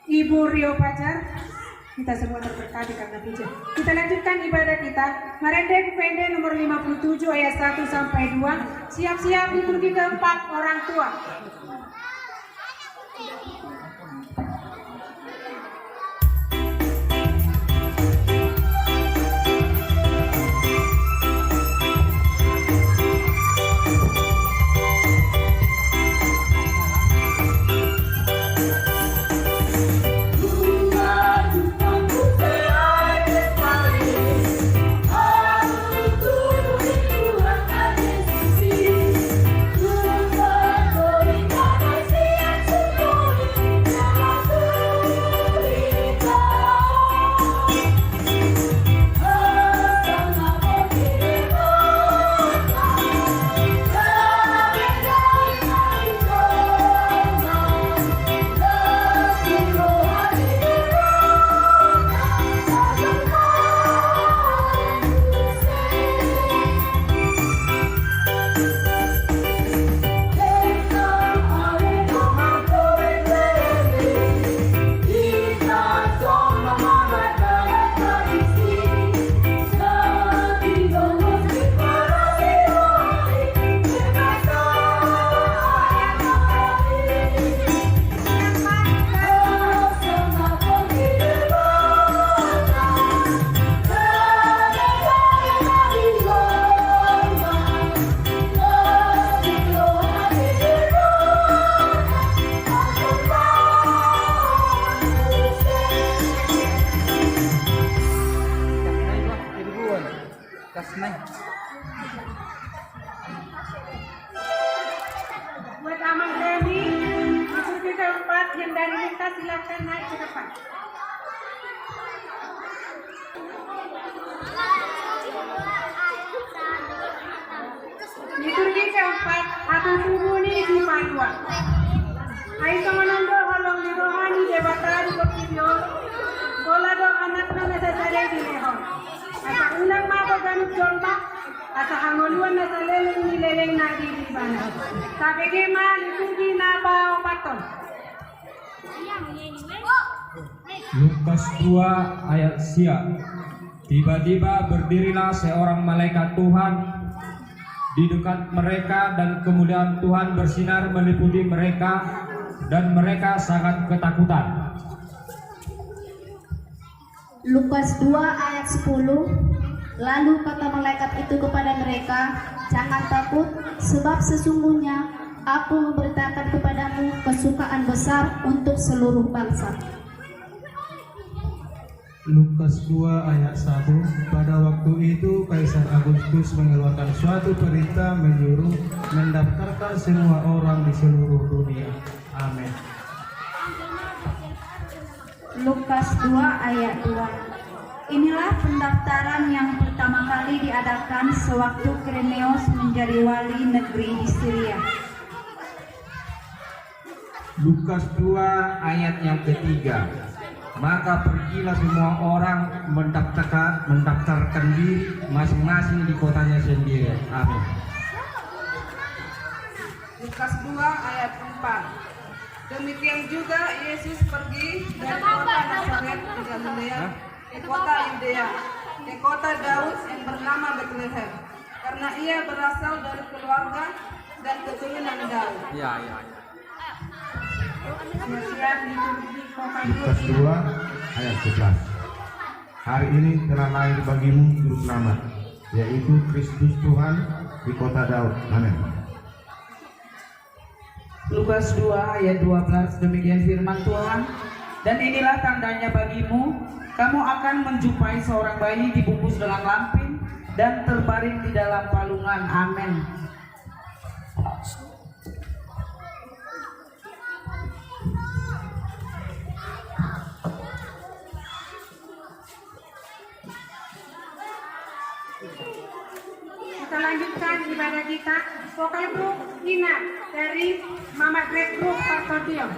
Ibu Rio Pacar. Kita semua terberkati karena pujian. Kita lanjutkan ibadah kita. Marende Kupende nomor 57 ayat 1 sampai 2. Siap-siap liturgi keempat orang tua. Buat Amang Demi, liturgi keempat yang dari lintas silakan naik ke depan. Liturgi keempat atau tubuh ini di Padua. Ayo menando holong di rohani debata di Koptidio. Bola do anak nana sasare di lehon. Asa unang mako ganut jolta. Asa hangoluan na sa leleng ni leleng na di bana. Sabi gema liturgi na bao paton. Lukas 2 ayat siap. Tiba-tiba berdirilah seorang malaikat Tuhan di dekat mereka dan kemuliaan Tuhan bersinar meliputi mereka dan mereka sangat ketakutan. Lukas 2 ayat 10. Lalu kata malaikat itu kepada mereka, jangan takut, sebab sesungguhnya aku memberitakan kepadamu kesukaan besar untuk seluruh bangsa. Lukas 2 ayat 1. Pada waktu itu Kaisar Agustus mengeluarkan suatu perintah menyuruh mendaftarkan semua orang di seluruh dunia. Amin. Lukas 2 ayat 2. Inilah pendaftaran yang pertama kali diadakan sewaktu Quirinius menjadi wali negeri di Syria. Lukas 2 ayat yang ketiga. Maka pergilah semua orang mendaftarkan diri masing-masing di kotanya sendiri. Amin. Lukas 2 ayat 4. Demikian juga Yesus pergi dari kota Nazaret ke Galilea, ke kota Yudea, ke kota Daud yang bernama Bethlehem, karena ia berasal dari keluarga dan keturunan Daud. Ya. Lukas 2 ayat 11. Hari ini telah lahir bagimu juru selamat, yaitu Kristus Tuhan di kota Daud. Amin. Lukas 2 ayat 12. Demikian firman Tuhan. Dan inilah tandanya bagimu, kamu akan menjumpai seorang bayi dibungkus dengan lampin dan terbaring di dalam palungan. Amin. Kita lanjutkan ibadah kita. Vokal grup Ina dari Mama Great Group Konsortium.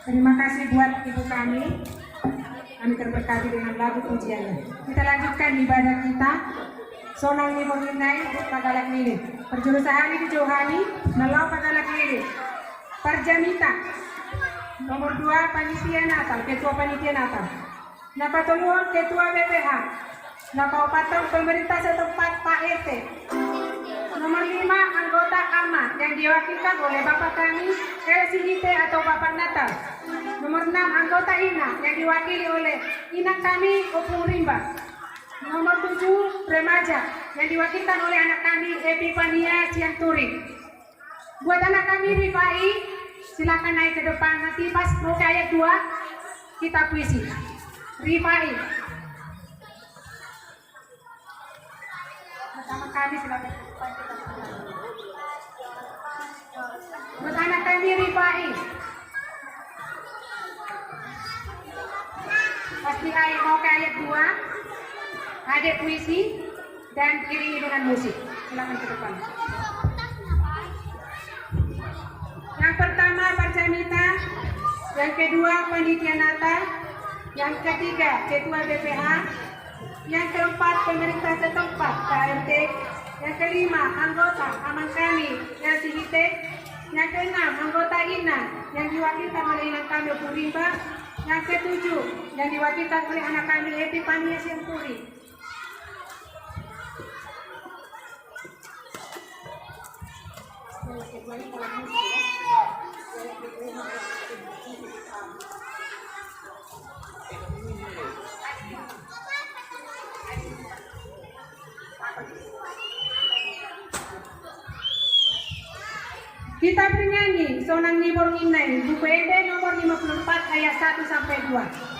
Terima kasih buat ibu kami. Kami terberkati dengan lagu pujiannya. Kita lanjutkan ibadah kita. Sonang ni mengenai pagalak nili. Perjurusan ini Johani, Nalau pagalak nili. Parjamita. Nomor 2 panitia Natal, ketua panitia Natal. Napatuluan ketua BPH. Napapatong pemerintah setempat Pak RT. Nomor 5 anggota AMA yang diwakilkan oleh Bapak kami LCIT atau Bapak Natal. Nomor 6 anggota INA yang diwakili oleh Inang kami Opung Rimba. Nomor 7 remaja yang diwakilkan oleh anak kami Epifania Cianturi. Buat anak kami Rifai, silakan naik ke depan, nanti pas mau ke ayat 2 kita puisi. Rifai. Bersama kami silakan ke depan kita puisi. Buat anak kami Rifai. Pasti mau ke ayat 2, ada puisi dan diiringi dengan musik. Silakan ke depan. Yang pertama Parjamita, yang kedua panitia Natal, yang ketiga ketua BPH, yang keempat pemerintah setempat KRT, yang kelima anggota aman kami LCIT, yang keenam anggota INA yang diwakilkan oleh anak kami Purimba, yang ketujuh yang diwakilkan oleh anak kami Epifania Cianturi. Kita bernyanyi Sonang Nibor Inai, buku ED nomor 54 ayat 1 sampai 2.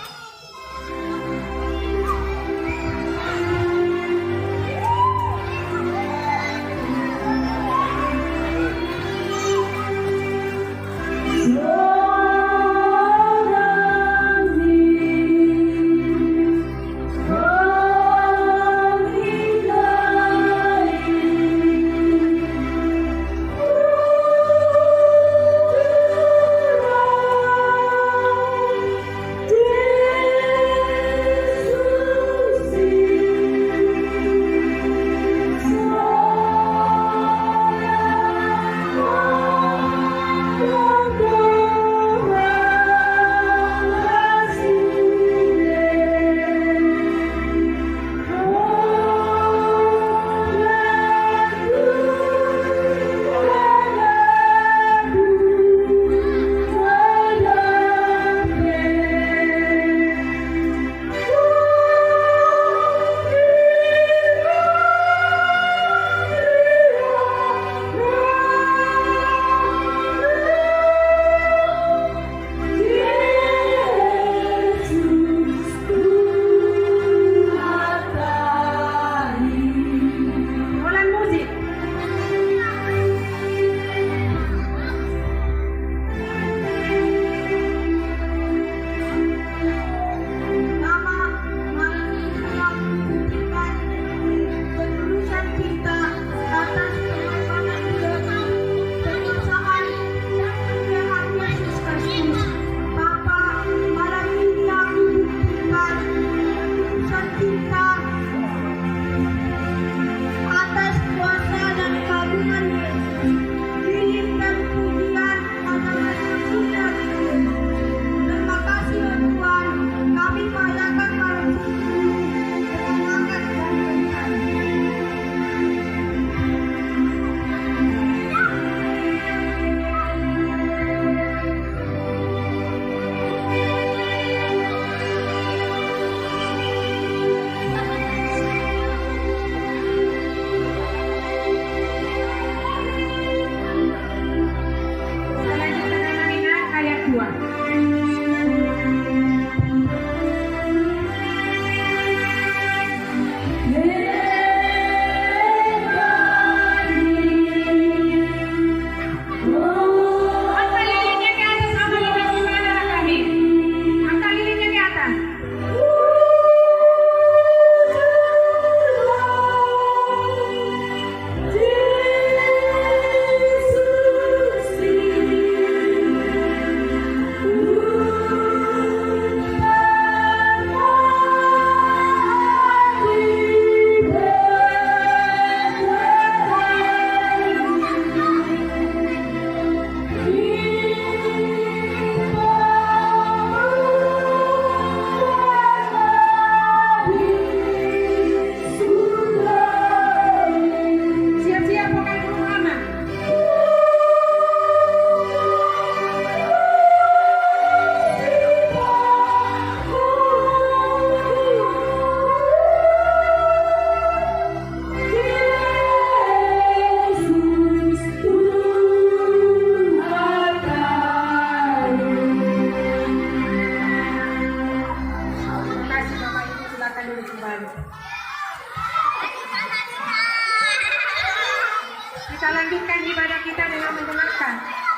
ibadah kita dengan mendengarkan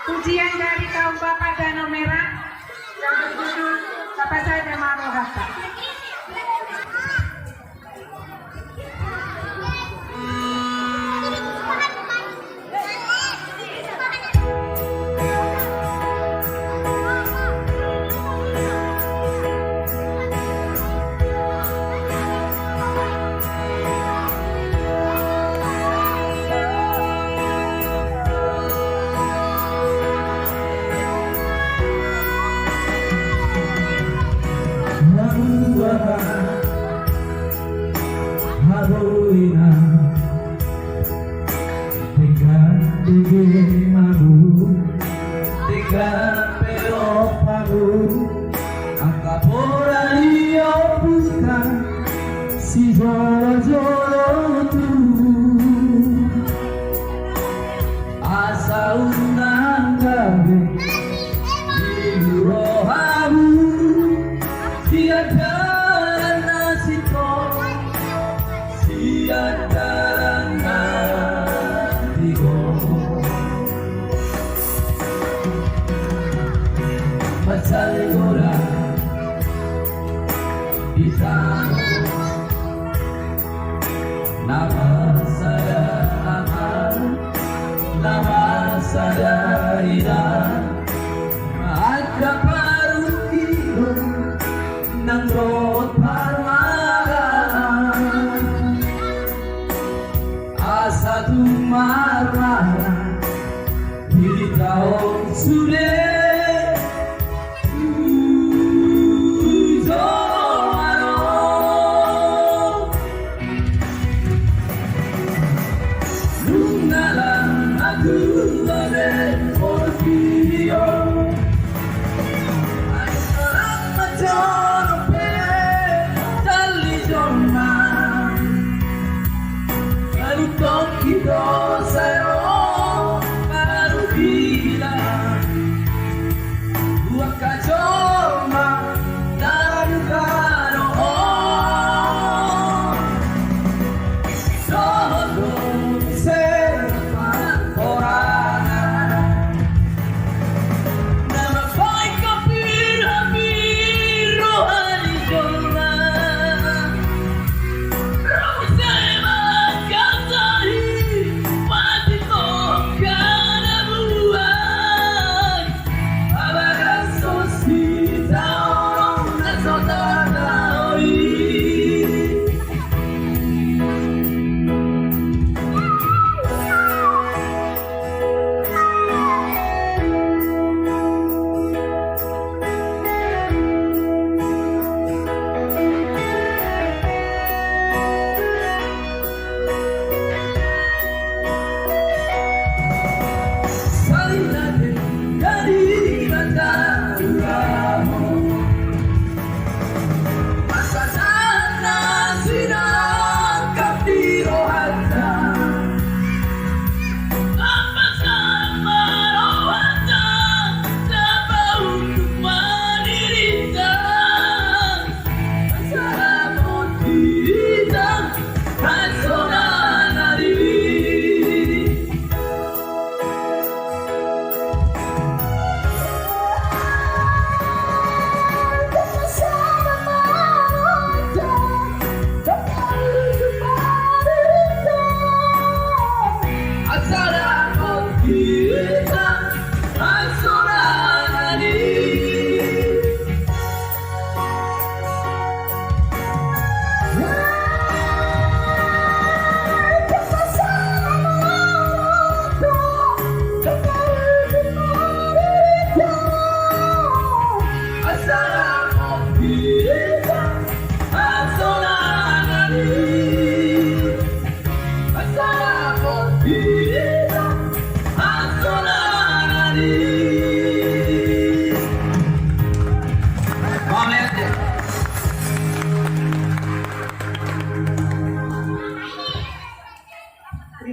pujian dari kaum Bapak Danau Merah yang berjudul Bapak Saya Marohata.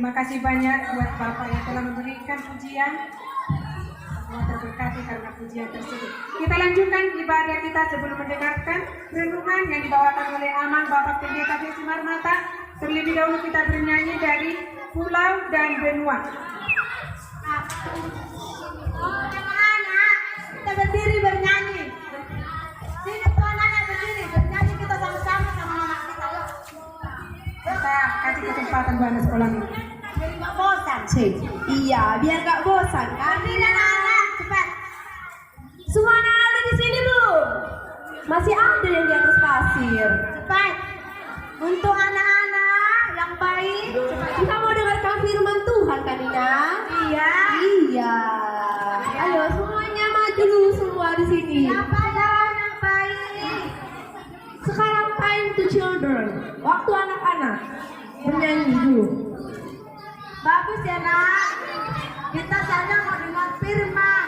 Terima kasih banyak buat Bapak yang telah memberikan pujian. Semua terberkati karena pujian tersebut. Kita lanjutkan ibadah kita sebelum mendengarkan renungan yang dibawakan oleh Amal Bapak Pendeta Desi Marmata. Terlebih dahulu kita bernyanyi dari Pulau dan Benua. Anak-anak, kita berdiri bernyanyi. Sini anak-anak berdiri bernyanyi, kita sama-sama sama anak kita. Yuk. Kita kasih kesempatan buat anak sekolah ini. Jadi nggak bosan. Iya, biar gak bosan kan? Berdiri anak-anak, cepat. Semua anak ada di sini belum? Masih ada yang di atas pasir. Cepat. Untuk anak-anak yang baik, Kita mau dengarkan firman Tuhan kan, Dina? iya. Iya. Ayo semuanya maju dulu semua di sini. Siapa yang baik? Sekarang time to children. Waktu anak-anak bernyanyi dulu. Bagus ya nak. Kita sana mau dengar firman.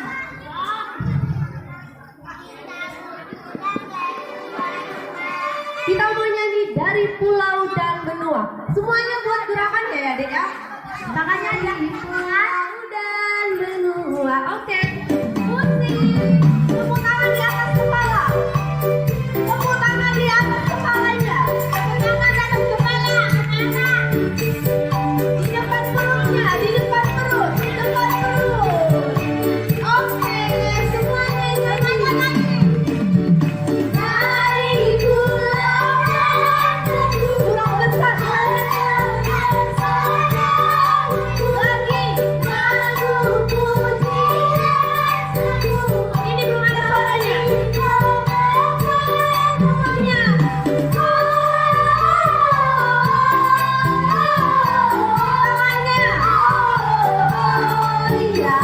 Kita mau nyanyi dari pulau dan benua. Semuanya buat gerakannya ya, Dek ya. Makanya dari Pulau dan benua. Oke. Musik. Tepuk tangan di atas kepala. Tepuk tangan di atas kepalanya. Tepuk tangan di atas kepala, anak-anak. Di depan perutnya, di depan perut, di depan perut. Oke, semuanya nyanyi. Dari pulau dan benua besar. Lagi lagu pujian. Ini belum ada suaranya. Semuanya. Tangannya. Oh iya.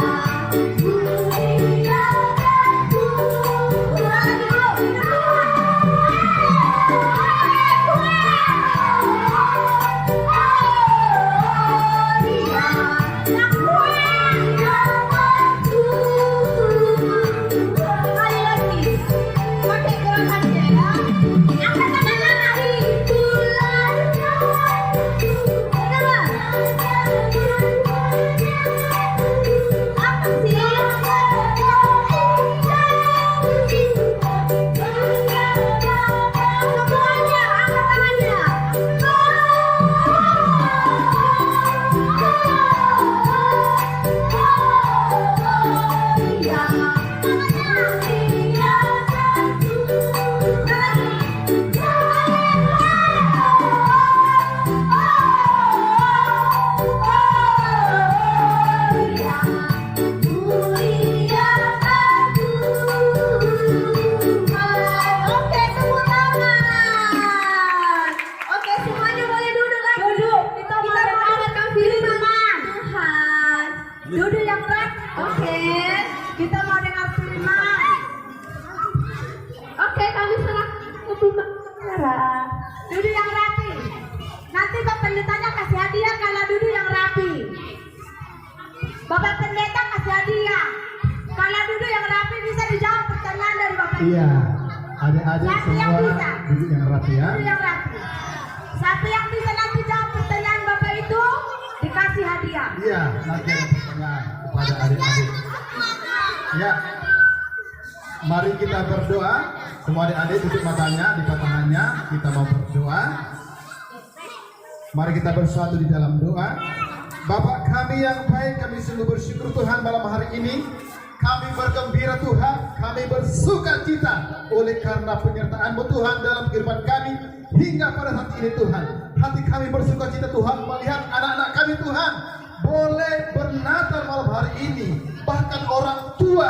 Oke, tepuk tangan. Oke, semuanya boleh duduk lagi. Duduk. Kita mau dengarkan firman Tuhan. Duduk yang rapi. Oke. Kita mau dengar firman. Oke, kami serah ke pembicara. Duduk yang rapi. Nanti Bapak Pendetanya kasih hadiah kalau duduk yang rapi. Bapak Pendeta kasih hadiah. Kalau duduk yang rapi bisa dijawab pertanyaan dari Bapak. Iya, adik-adik Siapa yang semua bisa? duduk yang rapi ya. Duduk yang rapi. Siapa yang bisa nanti jawab pertanyaan Bapak itu dikasih hadiah. Iya, nanti ada pertanyaan kepada adik-adik. Ya, mari kita berdoa. Semua adik-adik tutup matanya, lipat tangannya. Kita mau berdoa. Mari kita bersatu di dalam doa. Bapak kami yang baik, kami sungguh bersyukur Tuhan malam hari ini. Kami bergembira Tuhan, kami bersuka cita oleh karena penyertaan-Mu Tuhan dalam kehidupan kami hingga pada saat ini Tuhan. Hati kami bersuka cita Tuhan melihat anak-anak kami Tuhan boleh bernatal malam hari ini. Bahkan orang tua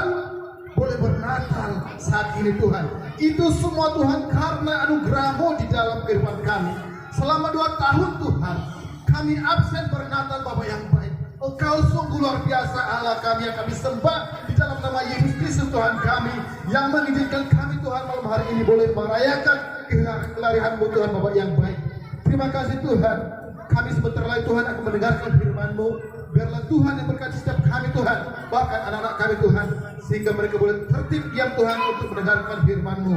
boleh bernatal saat ini Tuhan. Itu semua Tuhan karena anugerah-Mu di dalam kehidupan kami. Selama 2 tahun Tuhan, kami absen bernatal Bapa yang baik. Engkau sungguh luar biasa Allah kami yang kami sembah di dalam nama Yesus Kristus Tuhan kami yang mengizinkan kami Tuhan malam hari ini boleh merayakan kelarihan-Mu Tuhan Bapa yang baik. Terima kasih Tuhan. Kami sebentar lagi Tuhan akan mendengarkan firman-Mu. Biarlah Tuhan yang berkati setiap kami Tuhan, bahkan anak-anak kami Tuhan, sehingga mereka boleh tertib diam Tuhan untuk mendengarkan firman-Mu.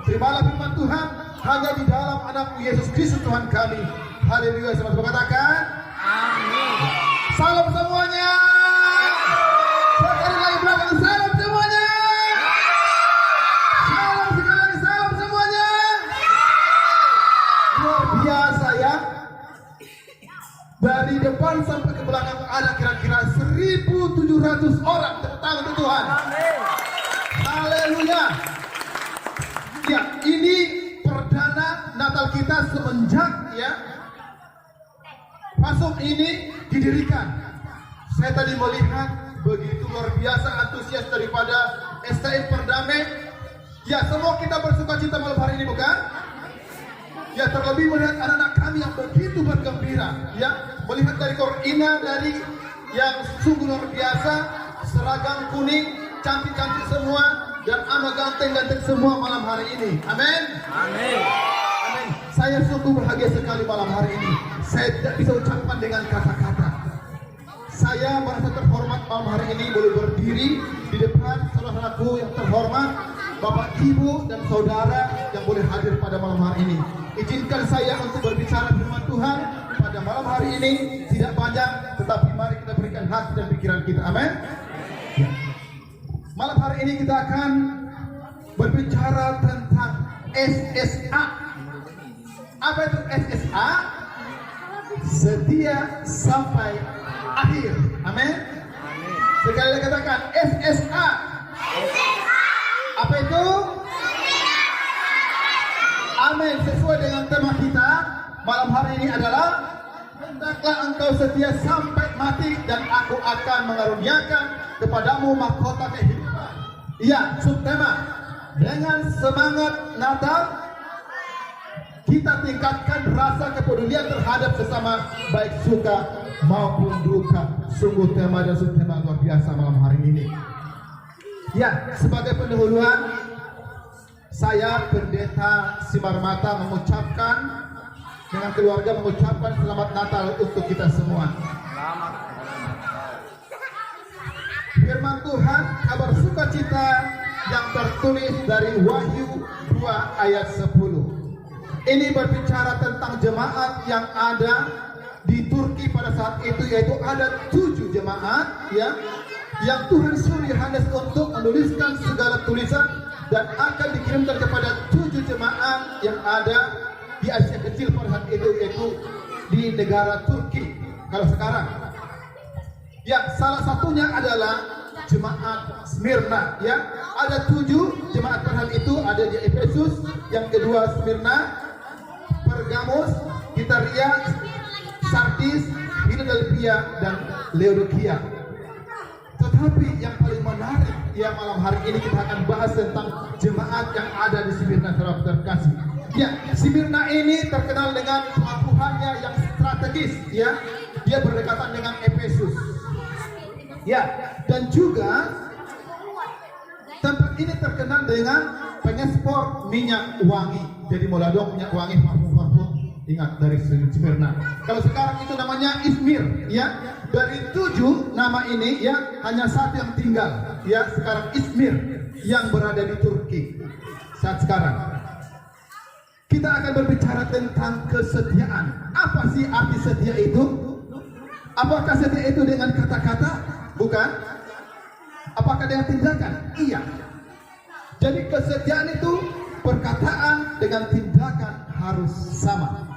Terimalah firman Tuhan hanya di dalam anak-Mu Yesus Kristus Tuhan kami. Haleluya. Sama-sama katakan amin. Salam semuanya. Sekali lagi belakang salam semuanya. Salam sekali lagi salam semuanya. Luar biasa ya. Dari depan sampai ke belakang ada kira-kira 1.700 700 orang. Tepuk tangan untuk Tuhan. Haleluya. Ya, ini perdana Natal kita semenjak ya pasuk ini didirikan. Saya tadi melihat begitu luar biasa antusias daripada STM Perdamai. Ya, semua kita bersuka cita malam hari ini, bukan? Ya, terlebih melihat anak-anak kami yang begitu bergembira. Ya, melihat dari Korina dari yang sungguh luar biasa, seragam kuning, cantik-cantik semua, dan amat ganteng-ganteng semua malam hari ini. Amin. Amin. Amin. Saya sungguh bahagia sekali malam hari ini. Saya tidak bisa ucapkan dengan kata-kata. Saya merasa terhormat malam hari ini boleh berdiri di depan saudaraku yang terhormat, Bapak, Ibu, dan saudara yang boleh hadir pada malam hari ini. Izinkan saya untuk berbicara firman Tuhan pada malam hari ini. Tidak banyak, tetapi mari kita berikan hati dan pikiran kita. Amin. Ya. Malam hari ini kita akan berbicara tentang SSA. Apa itu SSA? Setia sampai akhir. Amin. Sekali lagi katakan SSA. Apa itu? Amin. Sesuai dengan tema kita malam hari ini adalah hendaklah engkau setia sampai mati dan aku akan mengaruniakan kepadamu mahkota kehidupan. Iya, subtema dengan semangat Natal kita tingkatkan rasa kepedulian terhadap sesama baik suka maupun duka. Sungguh tema dan subtema luar biasa malam hari ini. Ya, sebagai pendahuluan saya Pendeta Simarmata mengucapkan dengan keluarga mengucapkan selamat Natal untuk kita semua. Firman Tuhan kabar sukacita yang tertulis dari Wahyu 2 ayat 10. Ini berbicara tentang jemaat yang ada di Turki pada saat itu, yaitu ada 7 jemaat ya yang Tuhan suruh Yohanes untuk menuliskan segala tulisan dan akan dikirimkan kepada 7 jemaat yang ada di Asia Kecil pada saat itu, yaitu di negara Turki. Kalau sekarang ya, salah satunya adalah jemaat Smyrna ya. Ada 7 jemaat pada itu, ada di Efesus, yang kedua Smyrna, Pergamus, Titaria, Sardis, Philadelphia, dan Laodikia. Tetapi yang paling menarik ya malam hari ini kita akan bahas tentang jemaat yang ada di Smyrna, saudara terkasih. Ya, Smyrna ini terkenal dengan pelabuhannya yang strategis ya. Dia berdekatan dengan Efesus. Ya, dan juga tempat ini terkenal dengan pengekspor minyak wangi. Jadi Moladok minyak wangi, parfum-parfum, ingat dari Smyrna. Kalau sekarang itu namanya Izmir, ya. Dari 7 nama ini ya hanya 1 yang tinggal, ya. Sekarang Izmir yang berada di Turki saat sekarang. Kita akan berbicara tentang kesetiaan. Apa sih arti setia itu? Apakah setia itu dengan kata-kata? Bukan. Apakah dengan tindakan? Iya. Jadi kesetiaan itu perkataan dengan tindakan harus sama.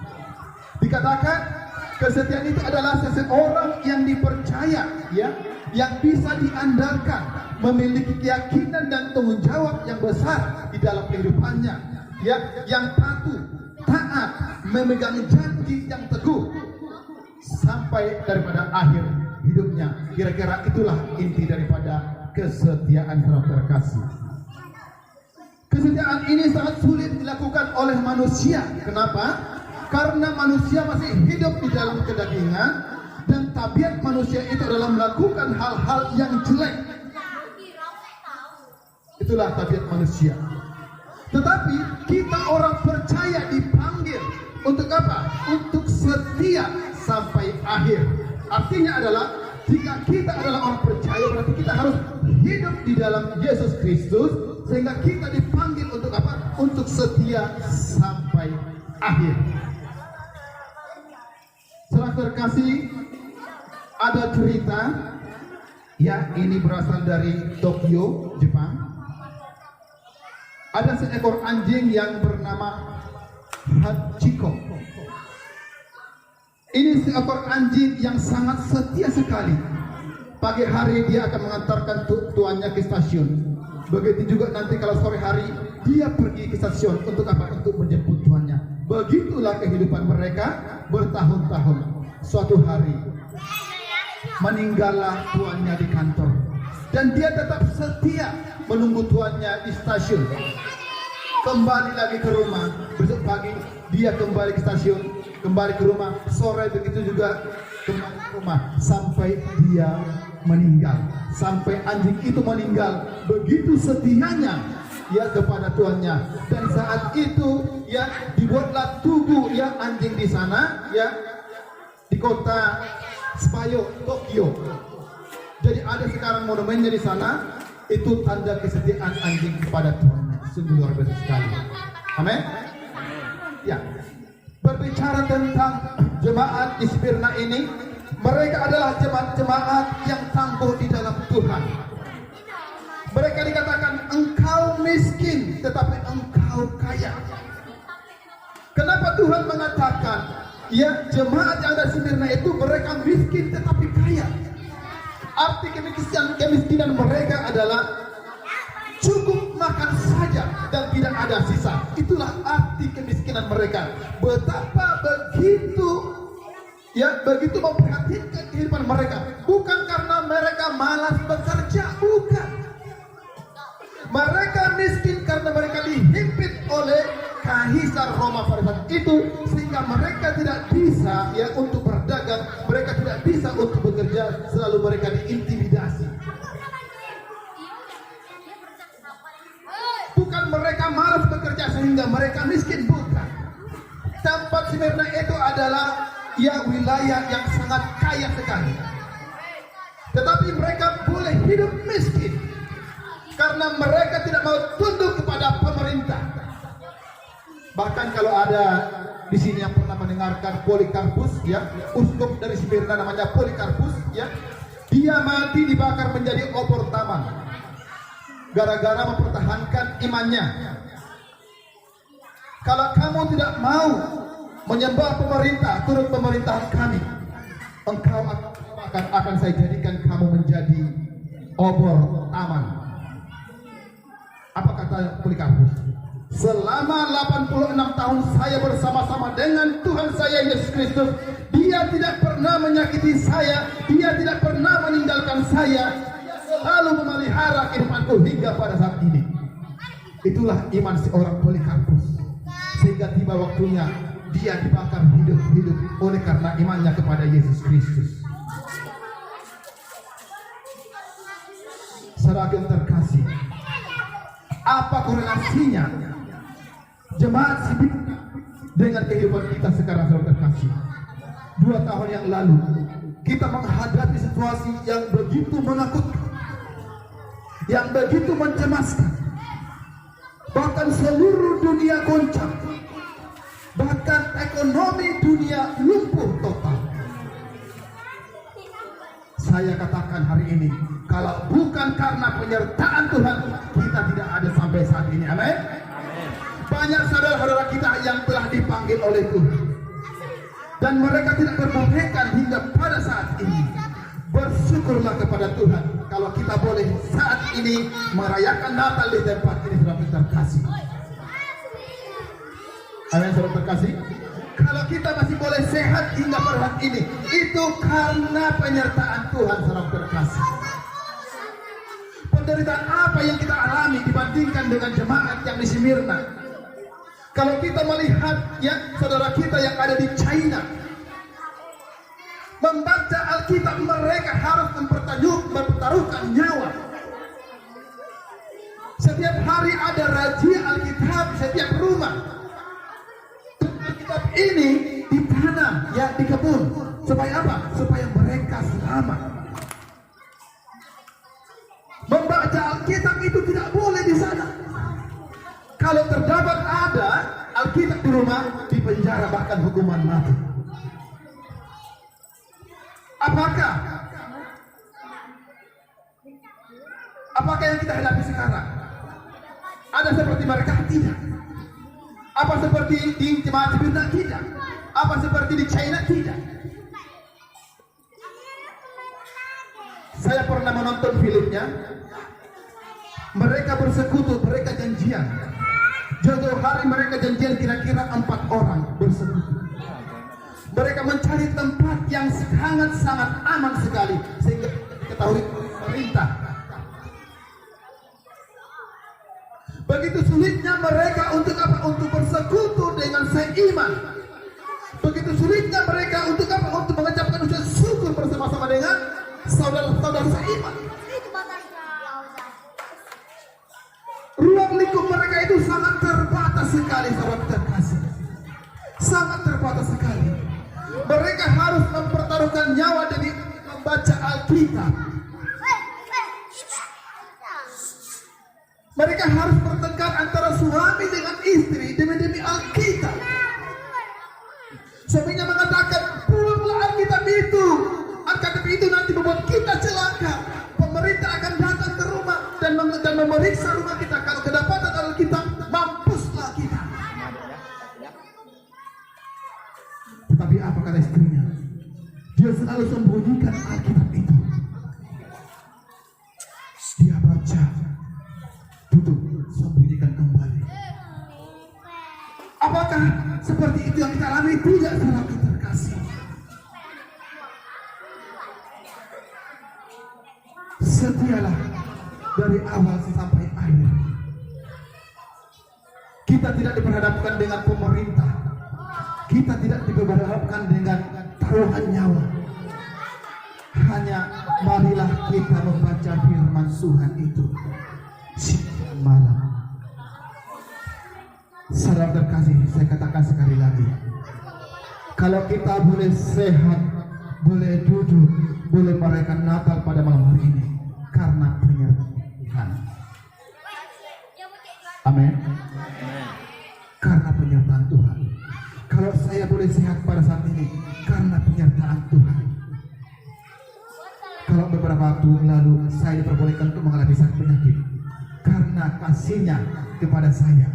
Dikatakan kesetiaan itu adalah seseorang yang dipercaya, ya, yang bisa diandalkan, memiliki keyakinan dan tanggung jawab yang besar di dalam kehidupannya, ya, yang patuh, taat, memegang janji yang teguh sampai daripada akhir hidupnya. Kira-kira itulah inti daripada kesetiaan terkasih. Kesetiaan ini sangat sulit dilakukan oleh manusia. Kenapa? Karena manusia masih hidup di dalam kedagingan dan tabiat manusia itu adalah melakukan hal-hal yang jelek. Itulah tabiat manusia. Tetapi kita orang percaya dipanggil untuk apa? Untuk setia sampai akhir. Artinya adalah jika kita adalah orang percaya, berarti kita harus hidup di dalam Yesus Kristus, sehingga kita dipanggil untuk apa? Untuk setia sampai akhir. Saudara terkasih, ada cerita, ya, ini berasal dari Tokyo, Jepang. Ada seekor anjing yang bernama Hachiko. Ini seekor anjing yang sangat setia sekali. pagi hari dia akan mengantarkan tuannya ke stasiun. Begitu juga nanti kalau sore hari dia pergi ke stasiun untuk apa? Untuk menjemput tuannya. Begitulah kehidupan mereka bertahun-tahun. Suatu hari meninggallah tuannya di kantor, dan dia tetap setia menunggu tuannya di stasiun. Kembali lagi ke rumah, besok pagi dia kembali ke stasiun, kembali ke rumah, sore begitu juga kembali ke rumah, sampai dia meninggal, sampai anjing itu meninggal. Begitu setianya ya kepada tuannya. Dan saat itu ya dibuatlah tugu ya anjing di sana ya, di kota Spayo, Tokyo. Jadi ada sekarang monumennya di sana, itu tanda kesetiaan anjing kepada tuannya. Sungguh luar biasa sekali. Amin. Ya, berbicara tentang jemaat di Smyrna ini, mereka adalah jemaat yang tangguh di dalam Tuhan. Mereka dikatakan engkau miskin tetapi engkau kaya. Kenapa Tuhan mengatakan ya jemaat yang ada di Smyrna itu mereka miskin tetapi kaya? Arti kemiskinan mereka adalah cukup makan saja dan tidak ada sisa. Itulah arti kemiskinan mereka. Betapa begitu memperhatikan kehidupan mereka. Bukan karena mereka malas bekerja, bukan. Mereka miskin karena mereka dihimpit oleh kaisar Roma pada saat itu, sehingga mereka tidak bisa ya untuk berdagang, mereka tidak bisa untuk bekerja, selalu mereka diintimidasi. Bukan mereka malas bekerja sehingga mereka miskin, bukan. Tempat Smyrna itu adalah ya wilayah yang sangat kaya sekali. Tetapi mereka boleh hidup miskin karena mereka tidak mau tunduk kepada pemerintah. Bahkan kalau ada di sini yang pernah mendengarkan Polikarpus ya, uskup dari Smyrna namanya Polikarpus ya, dia mati dibakar menjadi obor taman gara-gara mempertahankan imannya. Kalau kamu tidak mau menyembah pemerintah, turut pemerintahan kami, engkau akan saya jadikan kamu menjadi obor taman. Apa kata Polikarpus? Selama 86 tahun saya bersama-sama dengan Tuhan saya Yesus Kristus, Dia tidak pernah menyakiti saya, Dia tidak pernah meninggalkan saya, Dia selalu memelihara kehidupanku hingga pada saat ini. Itulah iman seorang Polikarpus. Sehingga tiba waktunya dia dibakar hidup-hidup oleh karena imannya kepada Yesus Kristus. Saudara yang terkasih, apa korelasinya jemaat sibuk dengan kehidupan kita sekarang, saudara terkasih? 2 tahun yang lalu kita menghadapi situasi yang begitu menakutkan, yang begitu mencemaskan. Bahkan seluruh dunia goncang, bahkan ekonomi dunia lumpuh total. Saya katakan hari ini, kalau bukan karena penyertaan Tuhan, kita tidak ada sampai saat ini. Amin. Banyak saudara-saudara kita yang telah dipanggil oleh Tuhan, dan mereka tidak berbolehkan hingga pada saat ini. Bersyukurlah kepada Tuhan kalau kita boleh saat ini merayakan Natal di tempat ini, saudara terkasih. Amin, saudara terkasih. Kalau kita masih boleh sehat hingga pada saat ini, itu karena penyertaan Tuhan, saudara terkasih. Penderitaan apa yang kita alami dibandingkan dengan jemaat yang di Smyrna? Kalau kita melihat ya saudara kita yang ada di China, membaca Alkitab, mereka harus mempertaruhkan nyawa. Setiap hari ada razia Alkitab setiap rumah. Alkitab ini ditanam ya di kebun. Supaya apa? Supaya mereka selamat. Membaca Alkitab itu tidak boleh di sana. Kalau terdapat ada Alkitab di rumah, dipenjara bahkan hukuman mati. Apakah yang kita hadapi sekarang ada seperti mereka? Tidak. Apa seperti di jemaat Smyrna? Tidak. Apa seperti di China? Tidak. Saya pernah menonton filmnya. Mereka bersekutu, mereka janjian. Jauh-jauh hari mereka janjian kira-kira 4 orang bersekutu. Mereka mencari tempat yang sangat-sangat aman sekali sehingga diketahui pemerintah. Begitu sulitnya mereka untuk apa? Untuk bersekutu dengan seiman. Begitu sulitnya mereka untuk apa? Untuk mengucapkan ucapan syukur bersama-sama dengan saudara-saudara seiman. Ruang lingkup mereka itu sangat terbatas sekali, sahabat terkasih. Sangat terbatas sekali. Mereka harus mempertaruhkan nyawa demi membaca Alkitab. Mereka harus bertengkar antara suami dengan istri demi Alkitab. Suaminya mengatakan, buanglah Alkitab itu. Alkitab itu nanti membuat kita celaka. Pemerintah akan datang ke rumah dan memeriksa rumah kita. Kalau kedapatan Alkitab, mampuslah kita. Tetapi apa kata istrinya? Dia selalu sembunyikan Alkitab itu. Dia baca, tutup, sembunyikan kembali. Apakah seperti itu yang kita alami? Tidak, saudara terkasih. Setialah dari awal sampai akhir. Kita tidak diperhadapkan dengan pemerintah. Kita tidak diperhadapkan dengan taruhan nyawa. Hanya marilah kita membaca firman Tuhan itu siang malam. Saudara terkasih, saya katakan sekali lagi, kalau kita boleh sehat, boleh duduk, boleh merayakan Natal pada malam hari ini karena penyertaan Tuhan. Amin. Karena penyertaan Tuhan. Kalau saya boleh sehat pada saat ini karena penyertaan Tuhan. Kalau beberapa waktu lalu saya diperbolehkan untuk mengalami sakit penyakit karena kasih-Nya kepada saya.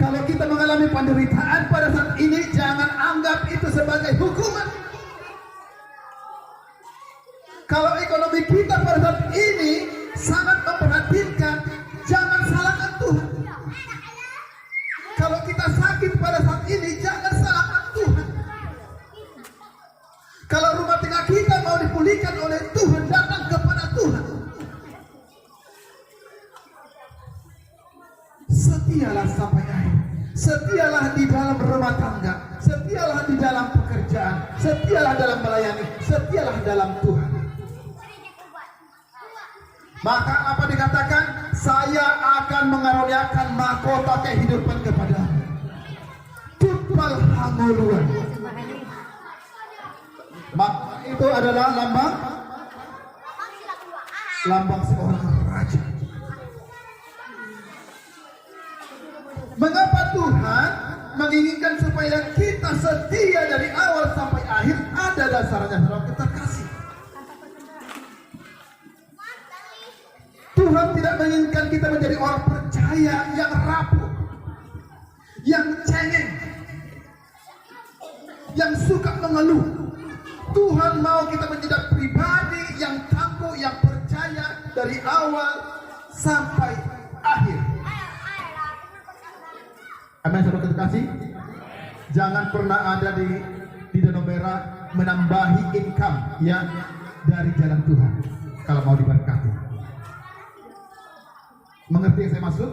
Kalau kita mengalami penderitaan pada saat ini, jangan anggap itu sebagai hukuman. Kalau ekonomi kita pada saat ini sangat memprihatinkan, jangan salahkan Tuhan. Kalau kita sakit pada saat ini, jangan salahkan Tuhan. Kalau rumah tangga kita mau dipulihkan oleh Tuhan, datang kepada Tuhan. Setialah sampai akhir. Setialah di dalam rumah tangga. Setialah di dalam pekerjaan. Setialah dalam melayani. Setialah dalam Tuhan. Maka apa dikatakan? Saya akan mengaruniakan mahkota kehidupan kepadamu. Tupal hanguluan. Maka itu adalah lambang seorang raja. Mengapa Tuhan menginginkan supaya kita setia dari awal sampai akhir? Ada dasarnya, saudara terkasih. Tuhan tidak menginginkan kita menjadi orang percaya yang rapuh, yang cengeng, yang suka mengeluh. Tuhan mau kita menjadi pribadi yang tangguh, yang percaya dari awal sampai akhir. Amin, saudara terkasih. Jangan pernah ada di Danau Merah menambahi income ya dari jalan Tuhan kalau mau diberkati. Mengerti yang saya maksud?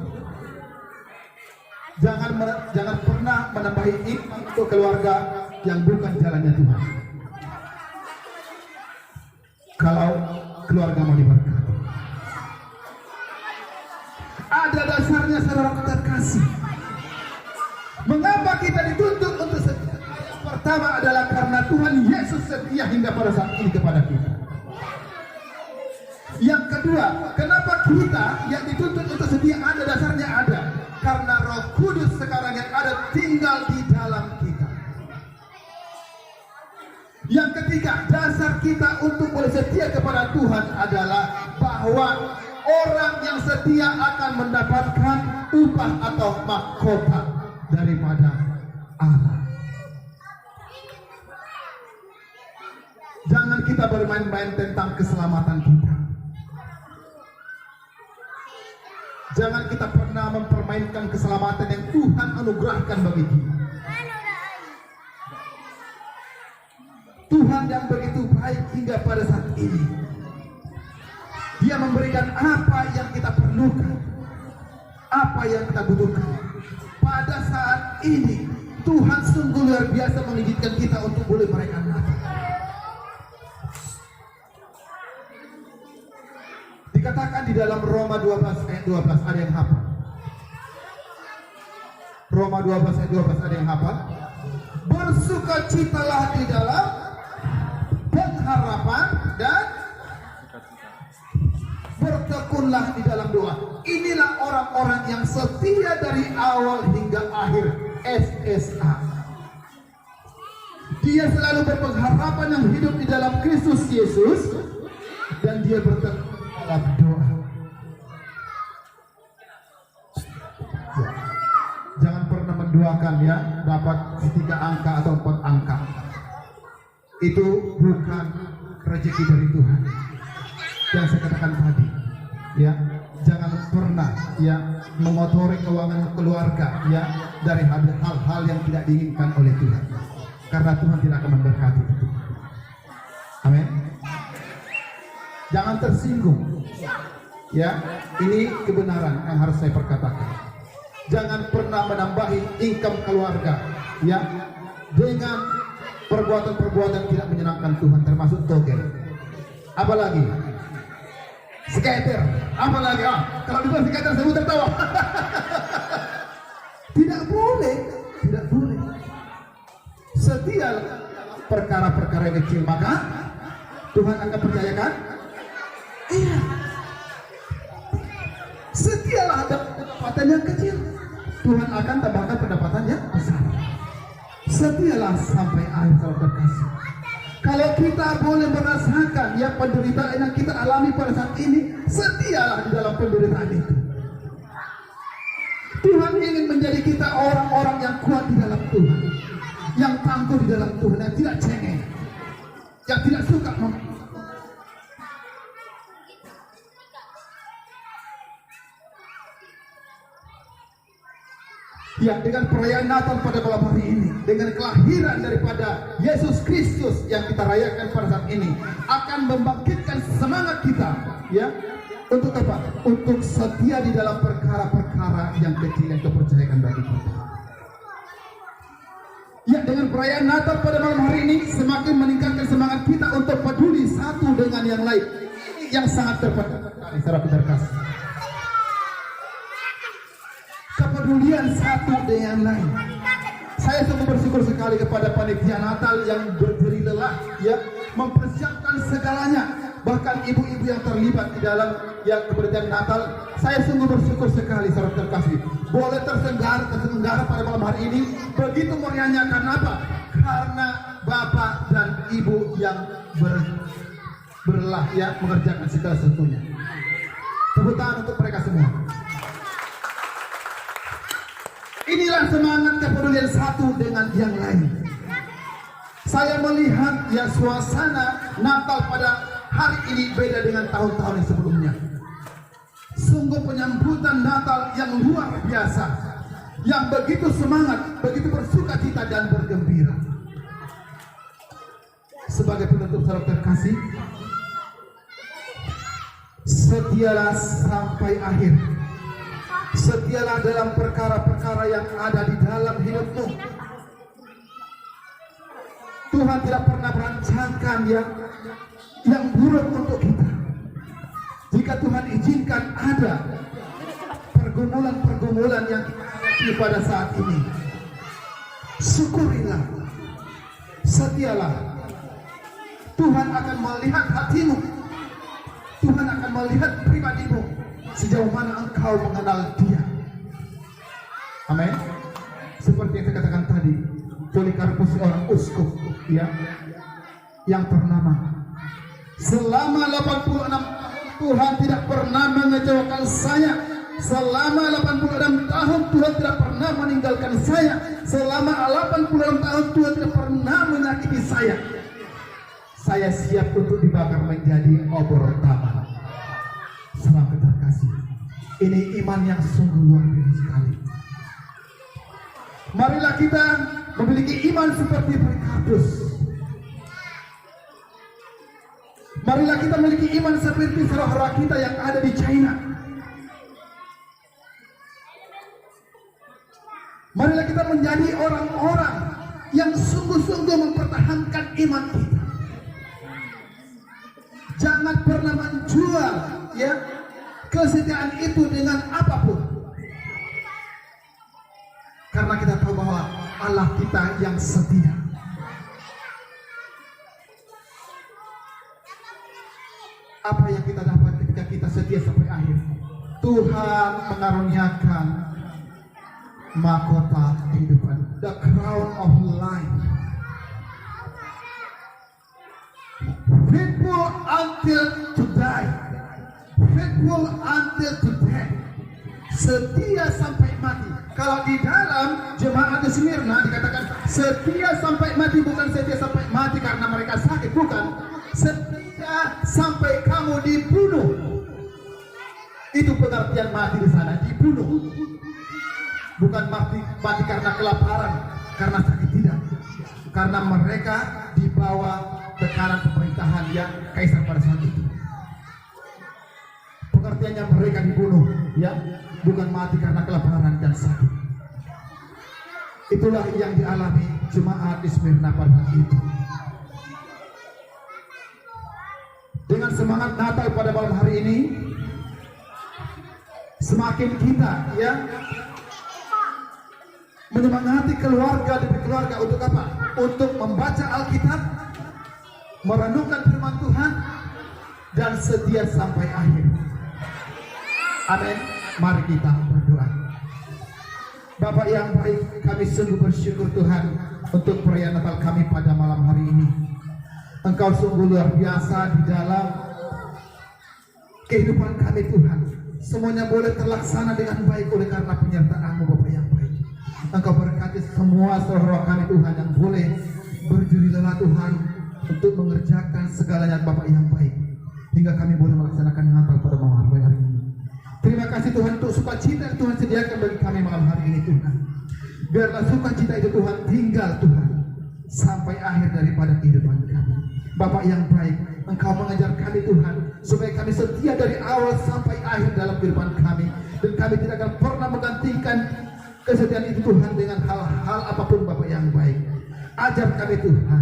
Jangan pernah menambahi income untuk keluarga yang bukan jalannya Tuhan. Kalau keluarga mau diberkati, ada dasarnya, saudara terkasih. Mengapa kita dituntut untuk setia? Pertama adalah karena Tuhan Yesus setia hingga pada saat ini kepada kita. Yang kedua, kenapa kita yang dituntut untuk setia? Ada dasarnya, ada karena Roh Kudus sekarang yang ada tinggal di dalam kita. Yang ketiga, dasar kita untuk boleh setia kepada Tuhan adalah bahwa orang yang setia akan mendapatkan upah atau mahkota daripada Allah. Jangan kita bermain-main tentang keselamatan kita. Jangan kita pernah mempermainkan keselamatan yang Tuhan anugerahkan bagi kita. Tuhan yang begitu baik hingga pada saat ini, Dia memberikan apa yang kita perlukan, apa yang kita butuhkan. Pada saat ini Tuhan sungguh luar biasa mengizinkan kita untuk boleh merayakan Natal. Dikatakan di dalam Roma 12 ayat 12, ada yang hafal? Roma 12 ayat 12, ada yang hafal? Bersukacitalah di dalam pengharapan dan bertekunlah di dalam doa. Inilah orang-orang yang setia dari awal hingga akhir. SSA. Dia selalu berpengharapan yang hidup di dalam Kristus Yesus, dan dia bertekun dalam doa. Jangan pernah mendoakan ya dapat 3 angka atau 4 angka. Itu bukan rezeki dari Tuhan. Yang saya katakan tadi, ya, jangan pernah ya mengotori keuangan keluarga ya dari hal-hal yang tidak diinginkan oleh Tuhan, karena Tuhan tidak akan memberkati itu. Amin. Jangan tersinggung. Ya, ini kebenaran yang harus saya perkatakan. Jangan pernah menambahi income keluarga ya dengan perbuatan-perbuatan tidak menyenangkan Tuhan, termasuk togel. Apalagi skater, apalagi kalau dibilang skater saya tertawa. Tidak boleh, tidak boleh. Setia perkara-perkara kecil, maka Tuhan akan percayakan. Iya. Setialah ada pendapatan yang kecil, Tuhan akan tambahkan pendapatan yang besar. Setialah sampai akhir, saudara terkasih. Kalau kita boleh merasakan ya penderitaan yang kita alami pada saat ini, setialah di dalam penderitaan itu. Tuhan ingin menjadi kita orang-orang yang kuat di dalam Tuhan, yang tangguh di dalam Tuhan, yang tidak cengeng, yang tidak suka ya, dengan perayaan Natal pada malam hari ini, dengan kelahiran daripada Yesus Kristus yang kita rayakan pada saat ini, akan membangkitkan semangat kita ya untuk apa? Untuk setia di dalam perkara-perkara yang kecil yang dipercayakan bagi kita. Ya, dengan perayaan Natal pada malam hari ini semakin meningkatkan semangat kita untuk peduli satu dengan yang lain. Ini yang sangat terpenting, saudara terkasih. Kepedulian satu dengan lain. Saya sungguh bersyukur sekali kepada panitia Natal yang berdiri lelah ya mempersiapkan segalanya, bahkan ibu-ibu yang terlibat di dalam yang keberadaan Natal. Saya sungguh bersyukur sekali, saudara terkasih, boleh terselenggara pada malam hari ini begitu meriahnya. Karena apa? Karena bapak dan ibu yang berlelah ya mengerjakan segala sesuatunya. Tepuk tangan untuk mereka semua. Inilah semangat kepedulian satu dengan yang lain. Saya melihat ya suasana Natal pada hari ini beda dengan tahun-tahun yang sebelumnya. Sungguh penyambutan Natal yang luar biasa, yang begitu semangat, begitu bersukacita dan bergembira. Sebagai penutup, saudara terkasih, setialah sampai akhir. Setialah dalam perkara-perkara yang ada di dalam hidupmu. Tuhan tidak pernah merancangkan yang buruk untuk kita. Jika Tuhan izinkan ada pergumulan-pergumulan yang kita hadapi pada saat ini, syukurilah, setialah. Tuhan akan melihat hatimu, Tuhan akan melihat pribadimu, sejauh mana engkau mengenal Dia. Amin. Seperti yang saya katakan tadi, Polikarpus seorang uskup ya yang ternama. Selama 86 tahun Tuhan tidak pernah mengecewakan saya. Selama 86 tahun Tuhan tidak pernah meninggalkan saya. Selama 86 tahun Tuhan tidak pernah menyakiti saya. saya siap untuk dibakar menjadi obor taman. Salam terkasih, ini iman yang sungguh luar biasa sekali. Marilah kita memiliki iman seperti Polikarpus. Marilah kita memiliki iman seperti saudara kita yang ada di China. Marilah kita menjadi orang-orang yang sungguh-sungguh mempertahankan iman kita. Jangan pernah menjual ya kesetiaan itu dengan apapun. Karena kita tahu bahwa Allah kita yang setia. Apa yang kita dapat ketika kita setia sampai akhir? Tuhan mengaruniakan mahkota kehidupan, the crown of life. Faithful until to die, faithful until to death. Setia sampai mati. Kalau di dalam jemaat di Smyrna dikatakan setia sampai mati, bukan setia sampai mati karena mereka sakit, bukan. Setia sampai kamu dibunuh. Itu pengertian mati di sana, dibunuh. Bukan mati karena kelaparan, karena sakit, tidak. Karena mereka di bawah tekanan pemerintahan yang kaisar pada saat itu. Pengertiannya mereka dibunuh, ya, bukan mati karena kelaparan dan sakit. Itulah yang dialami jemaat di Smyrna pada saat itu. Dengan semangat Natal pada malam hari ini, semakin kita, ya, menyemangati keluarga demi keluarga untuk apa? Untuk membaca Alkitab, merenungkan firman Tuhan, dan setia sampai akhir. Amin. Mari kita berdoa. Bapak yang baik, kami sungguh bersyukur Tuhan untuk perayaan Natal kami pada malam hari ini. Engkau sungguh luar biasa di dalam kehidupan kami Tuhan. Semuanya boleh terlaksana dengan baik oleh karena penyertaan-Mu Bapak yang baik. Engkau berkati semua saudara kami Tuhan yang boleh berdiri lelah Tuhan untuk mengerjakan segalanya Bapak yang baik, hingga kami boleh melaksanakan Natal pada malam hari ini. Terima kasih Tuhan untuk sukacita yang Tuhan sediakan bagi kami malam hari ini Tuhan. Biarlah sukacita itu Tuhan tinggal Tuhan sampai akhir daripada kehidupan kami. Bapak yang baik, Engkau mengajar kami Tuhan supaya kami setia dari awal sampai akhir dalam kehidupan kami, dan kami tidak akan pernah menggantikan kesetiaan itu Tuhan dengan hal-hal apapun Bapak yang baik. Ajar kami Tuhan,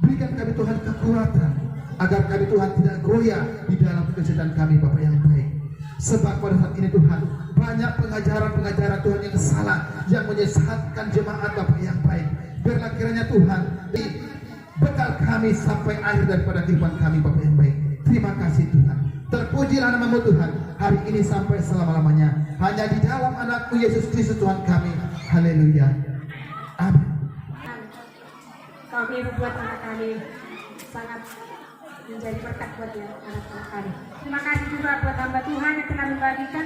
berikan kami Tuhan kekuatan agar kami Tuhan tidak goyah di dalam kesetiaan kami Bapak yang baik. Sebab pada saat ini Tuhan, banyak pengajaran-pengajaran Tuhan yang salah, yang menyesatkan jemaat Bapak yang baik. Biarlah kiranya Tuhan bekal kami sampai akhir daripada kehidupan kami Bapak yang baik. Terima kasih Tuhan. Terpujilah nama-Mu Tuhan hari ini sampai selama-lamanya. Hanya di dalam anak-Mu Yesus Kristus Tuhan kami. Haleluya. Amin. Kami membuat anak kami sangat menjadi berkat buat anak-anak kami. Terima kasih juga buat hamba Tuhan yang telah membagikan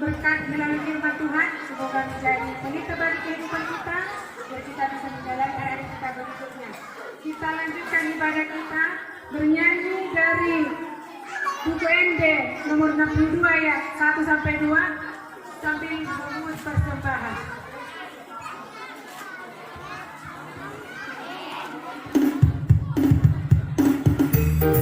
berkat melalui firman Tuhan. Semoga menjadi pengingat bagi kehidupan kita, biar kita bisa menjalani hari kita berikutnya. Kita lanjutkan ibadah kita bernyanyi dari buku ND nomor 62 ayat 1-2 sambil memungut persembahan. Tuhan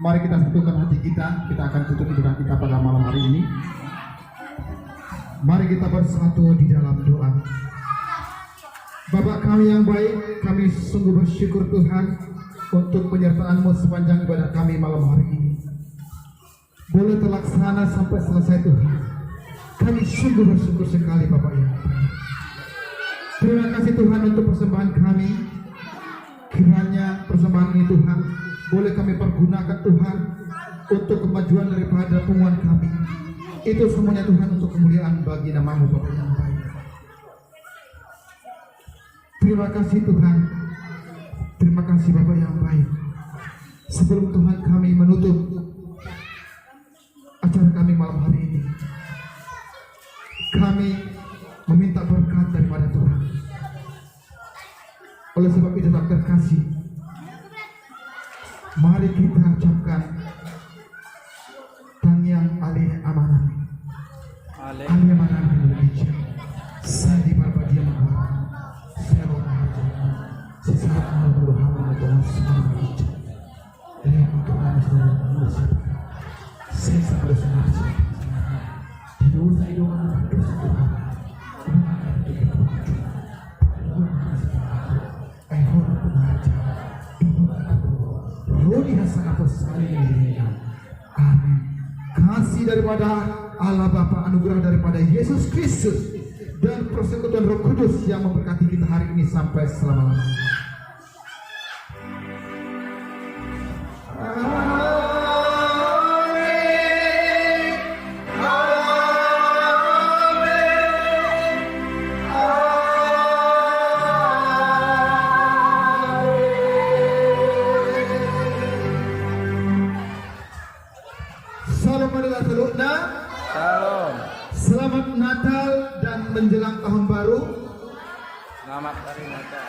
Mari kita satukan hati kita. Kita akan tutup ibadah kita pada malam hari ini. Mari kita bersatu di dalam doa. Bapa kami yang baik, kami sungguh bersyukur Tuhan untuk penyertaan-Mu sepanjang ibadah kami malam hari ini. Boleh terlaksana sampai selesai Tuhan. Kami sungguh bersyukur sekali Bapak yang baik. Terima kasih Tuhan untuk persembahan kami. Kiranya persembahan ini Tuhan boleh kami pergunakan Tuhan untuk kemajuan daripada pengumuman kami. Itu semuanya Tuhan untuk kemuliaan bagi nama-Mu Bapak yang baik. Terima kasih Tuhan. Terima kasih Bapak yang baik. Sebelum Tuhan kami menutup acara kami malam hari ini, kami meminta berkat daripada Tuhan. Oleh sebab itu tak terkasih, mari kita ucapkan Tangyang alih amanah, alih amanah Indonesia. Sadi Bapak dia menguat, saya orang sesaat menguruhama Tuhan semua itu. Dia Tuhan sudah menguasai. Saya sampai semua di dosa itu orang dosa Tuhan. Amin. Kasih daripada Allah Bapa, anugerah daripada Yesus Kristus, dan persekutuan Roh Kudus yang memberkati kita hari ini sampai selama-lamanya. Selamat Natal dan menjelang tahun baru. Selamat hari Natal.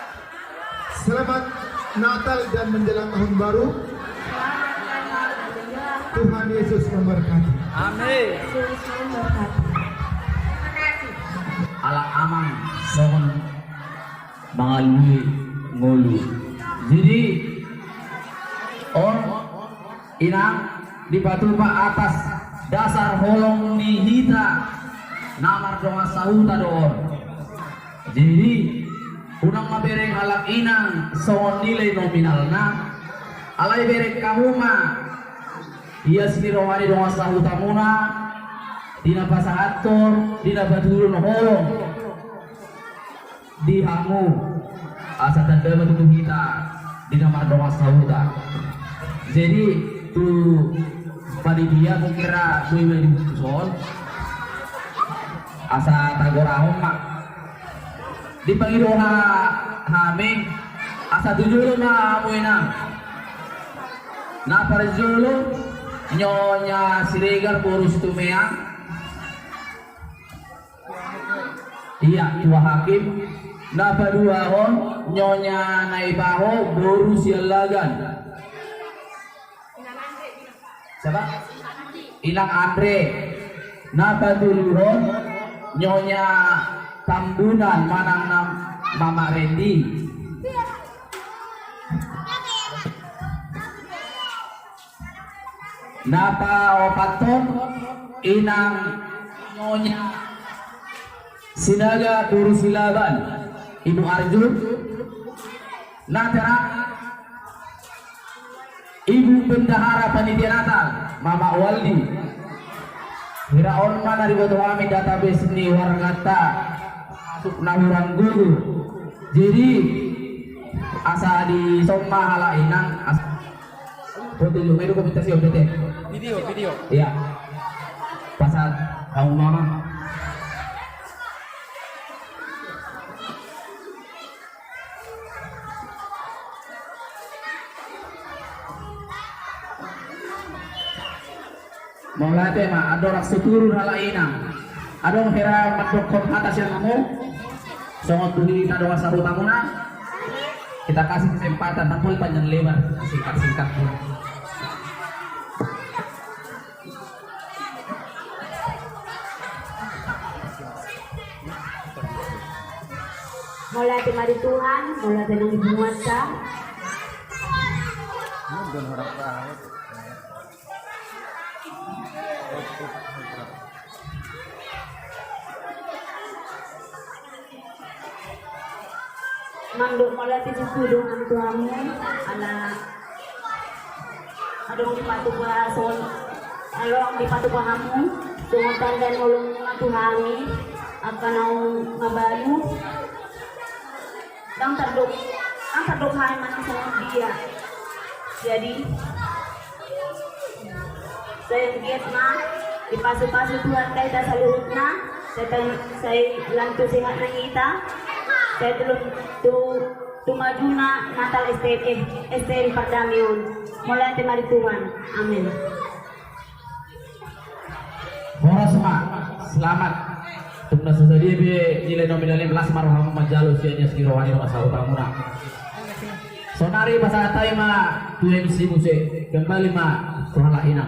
Selamat Natal dan menjelang tahun baru. Tuhan Yesus memberkati. Amin. Alang aman sohon mangalui ngolu. Jadi inang di batu pak atas dasar holong nihita namar donga sahuta doon. Jadi unang mabereng halak inang sohon nilai nominalna alay bereng kahuma iya sinirongani donga sahuta muna dina pasahator dina batulun holong dihangu asa tanda batutu kita dina mar donga sahuta. Jadi tu panitia kukira kuiwe di bukuson asa tagorahong mak di pangidoha haming asa tujulo na amuinang na parjulo nyonya siregar boros tumeang iya tua hakim na paduahon nyonya naibaho boros yalagan. Siapa? Inang Andre. Nabatuluron nyonya Tambunan manang Mama Randy. Napa Opaton inang nyonya Sinaga Durusilaban Ibu Arjun. Natera Ibu Bendahara Panitia Natal Mama Waldi. Hiraon mana di batu kami database ini wargata masuk nahuran gugu. Jadi asa di soma hala inang asa foto lu medu komentasi OBT video iya pasal kamu mama Maula tema adora seturun hala inang adong hera madokon atas yang kamu songot budi kita doa sabu tamuna kita kasih kesempatan tampil panjang lebar singkat-singkat Mulai dari Tuhan, mulai dari dimuatkan. manduk melatih sesudah dengan Tuhanmu, anak adong di patu pason, along di patu pahamu, sungutan dan ulung Tuhani, akan au ngabayu, ang terduk hai mana sama dia. Jadi saya giat mah di pasu-pasu Tuhan kita salurutna, saya lantu sehat na kita. Saya belum tu majuna natal STM perdamaian mulai temari Tuhan. Amin. Horas mak, selamat. Tunggu sesadia be nilai nominalnya belas marham manjalo sianya sekirohani masa utamuna. Sonari bahasa Thai ma tu MC musik kembali ma Tuhan lahina.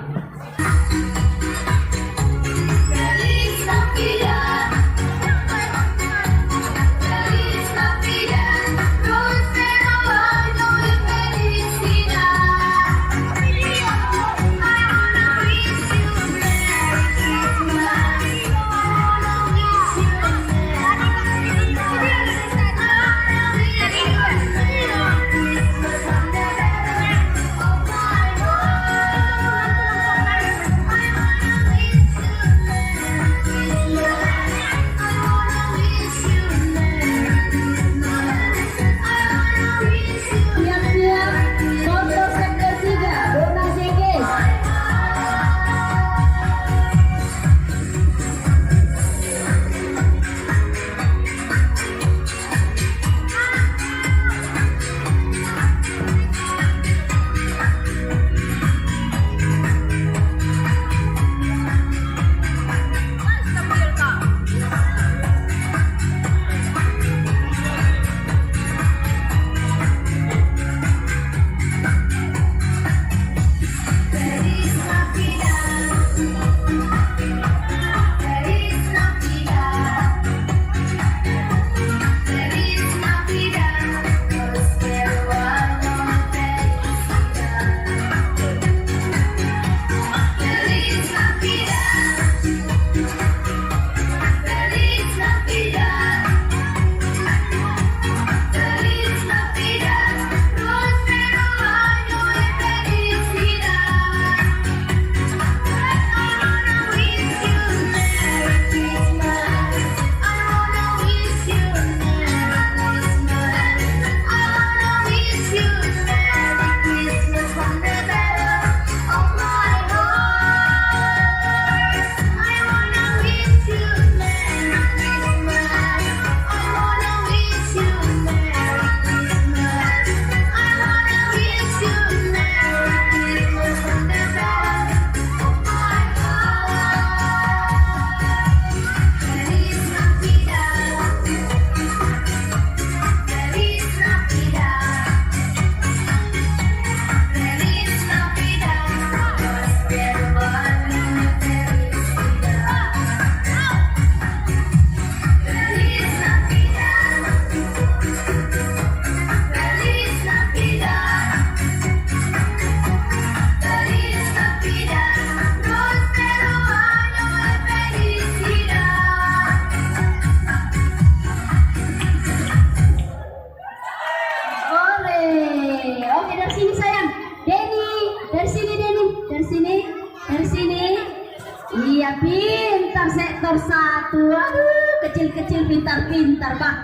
Iya pintar sektor 1. Aduh kecil-kecil pintar-pintar Pak.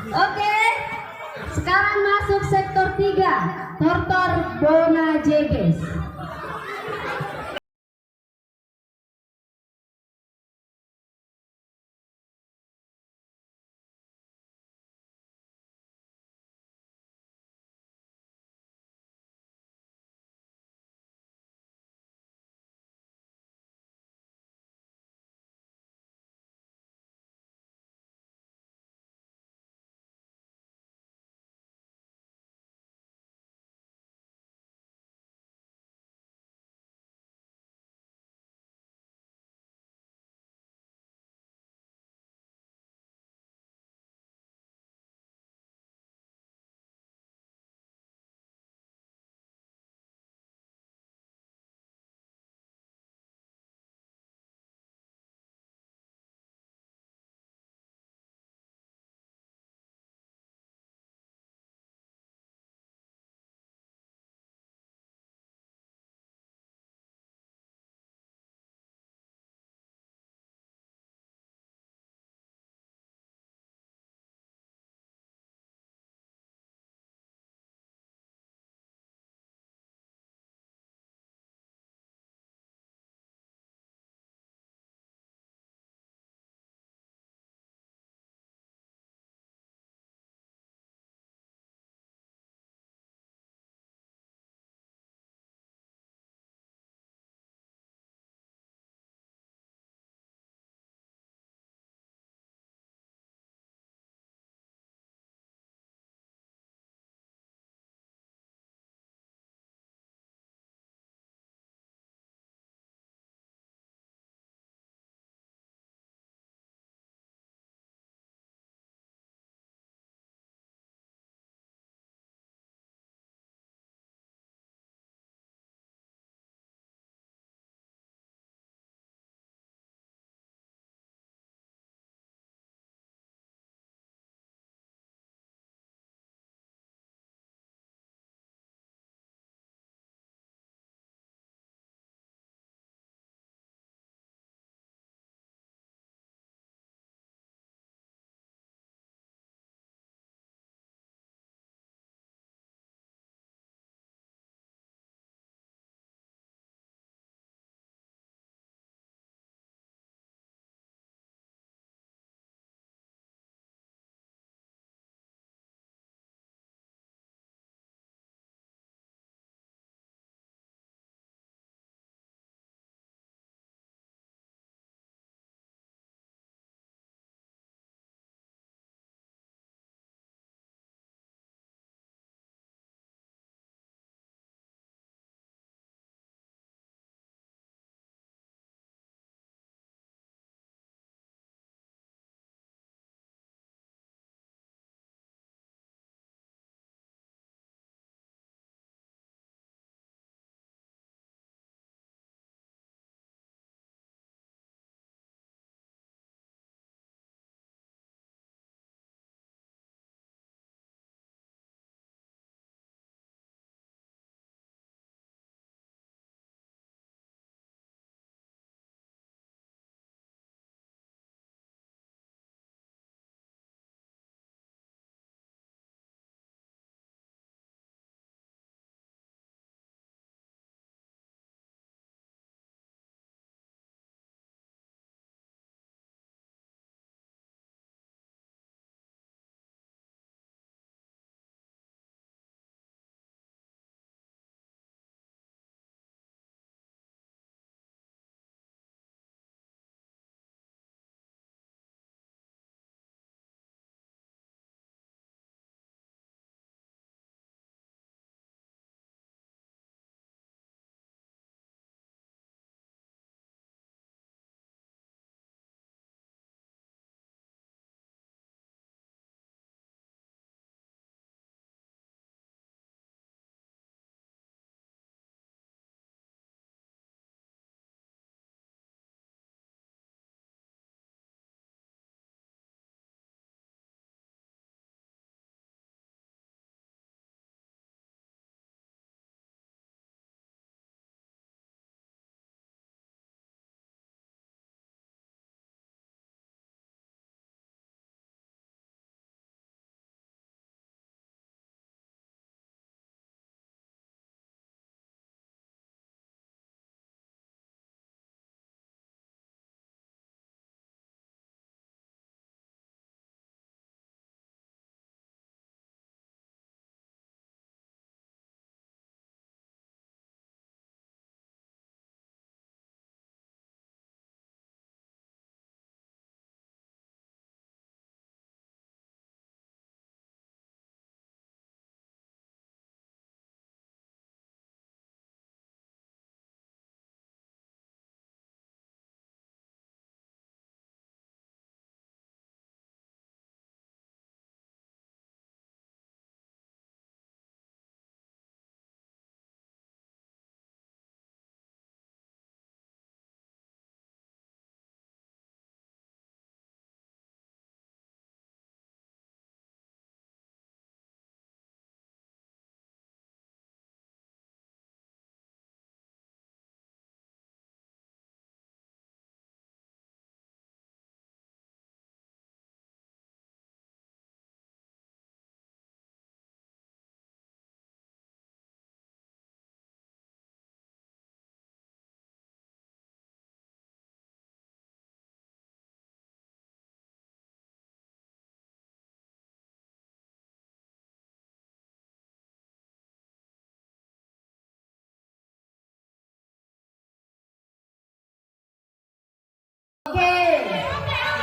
Oke. Sekarang masuk sektor 3. Tortor Bona Jeges.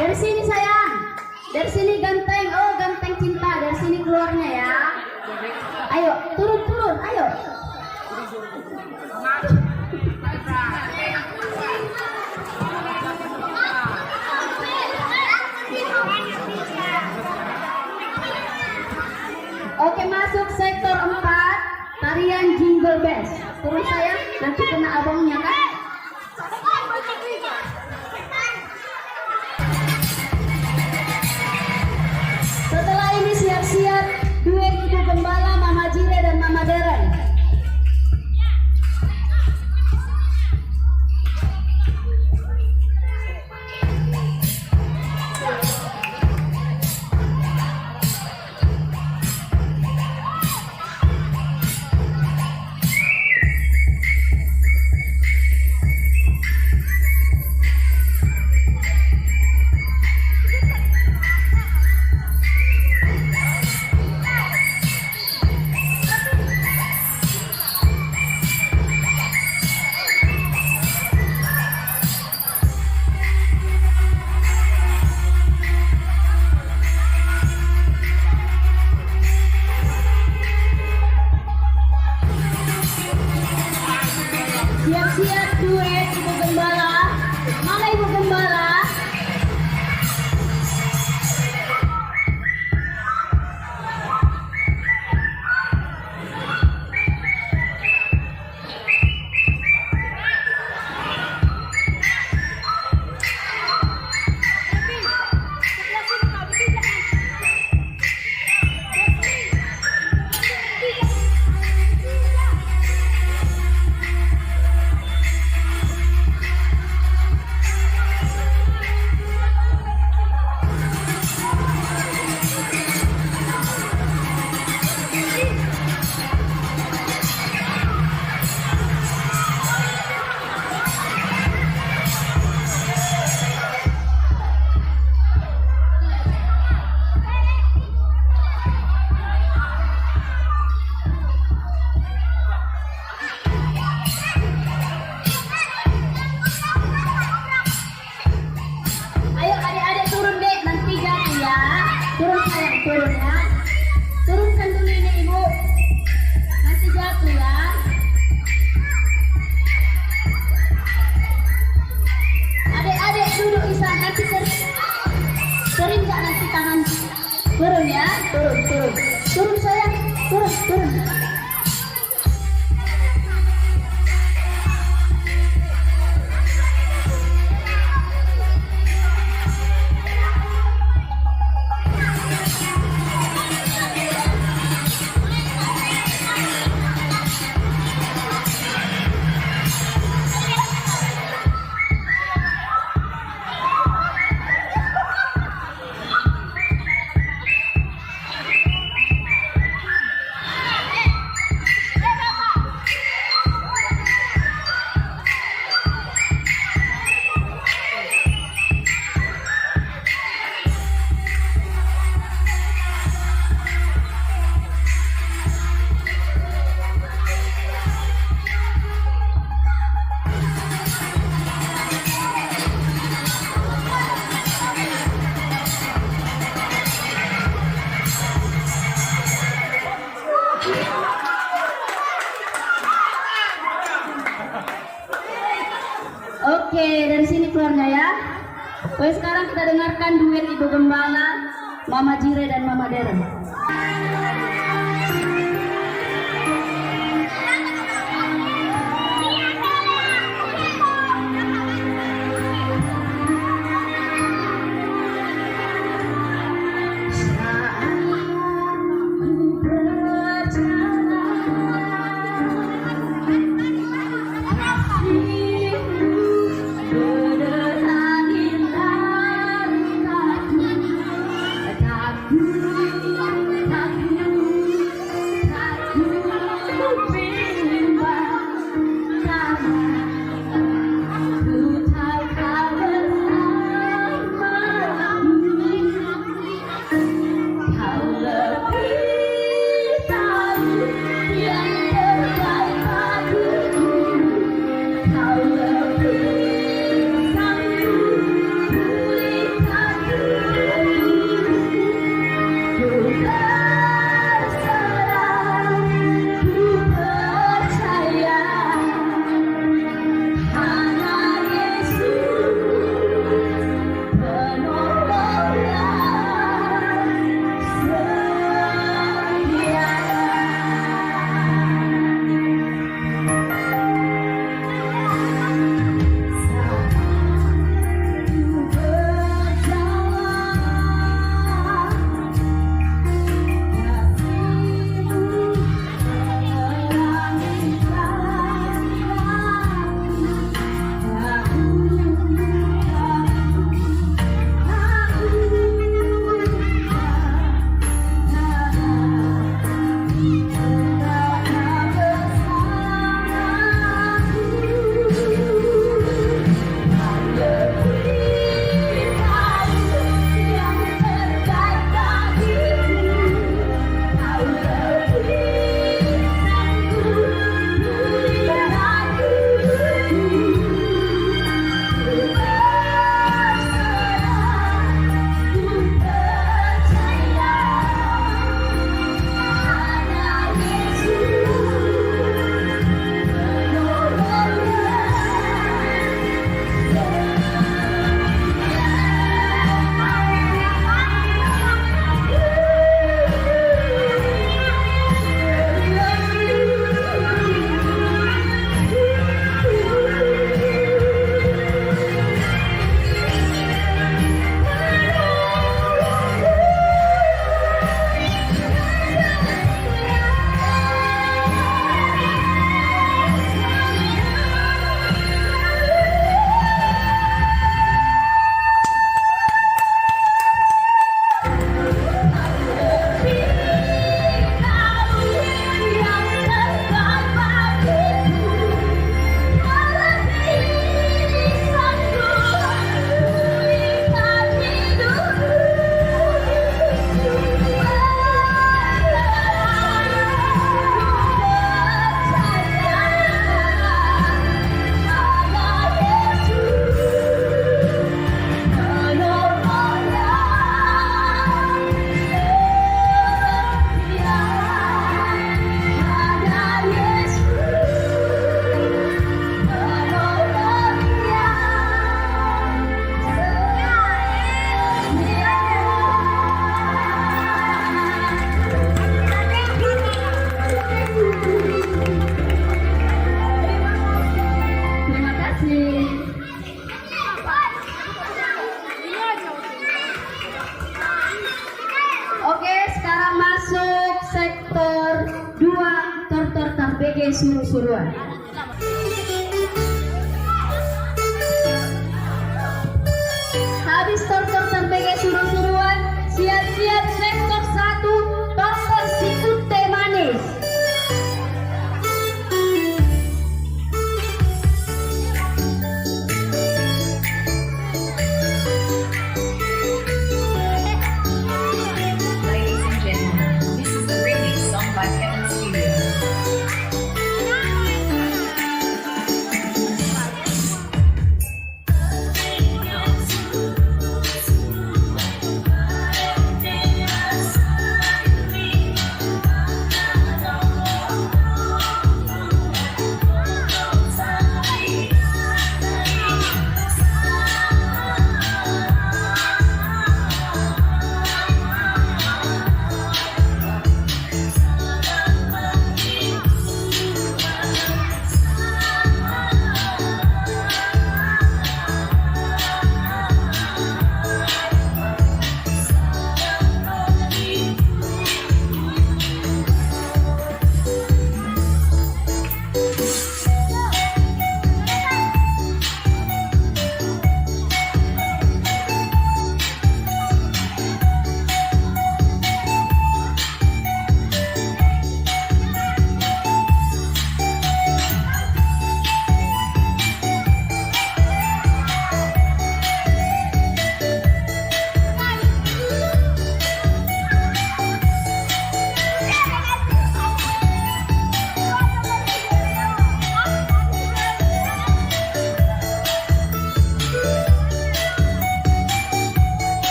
Dari sini sayang. Dari sini ganteng. Oh, ganteng cinta. Dari sini keluarnya ya. Ayo, turun, ayo. Oke, masuk sektor 4, tarian Jingle Bells. Turun sayang, nanti kena abangnya kan? Setelah ini siap-siap duet Ibu Gembala, Mama Jire dan Mama Deren. Siap-siap duet Ibu Gembala. Mana Ibu Gembala? Ayo adik-adik turun deh, nanti jatuh ya. Turun sayang, turun ya. Turunkan dulu ini Ibu. Nanti jatuh ya. Adik-adik duduk Isan, nanti sering nggak nanti tangan. Turun ya, turun. Turun sayang, turun. Oke, dari sini keluarnya ya. Oke, sekarang kita dengarkan duet Ibu Gembala, Mama Jire dan Mama Deren. Aku sektor 2 Tor BG Suruh-suruhan. Habis Tor BG Suruh-suruhan, siap-siap sektor 1 Tor Sikut Teh Manis. Ladies and gentlemen, this is the remix song by Kevin Studio.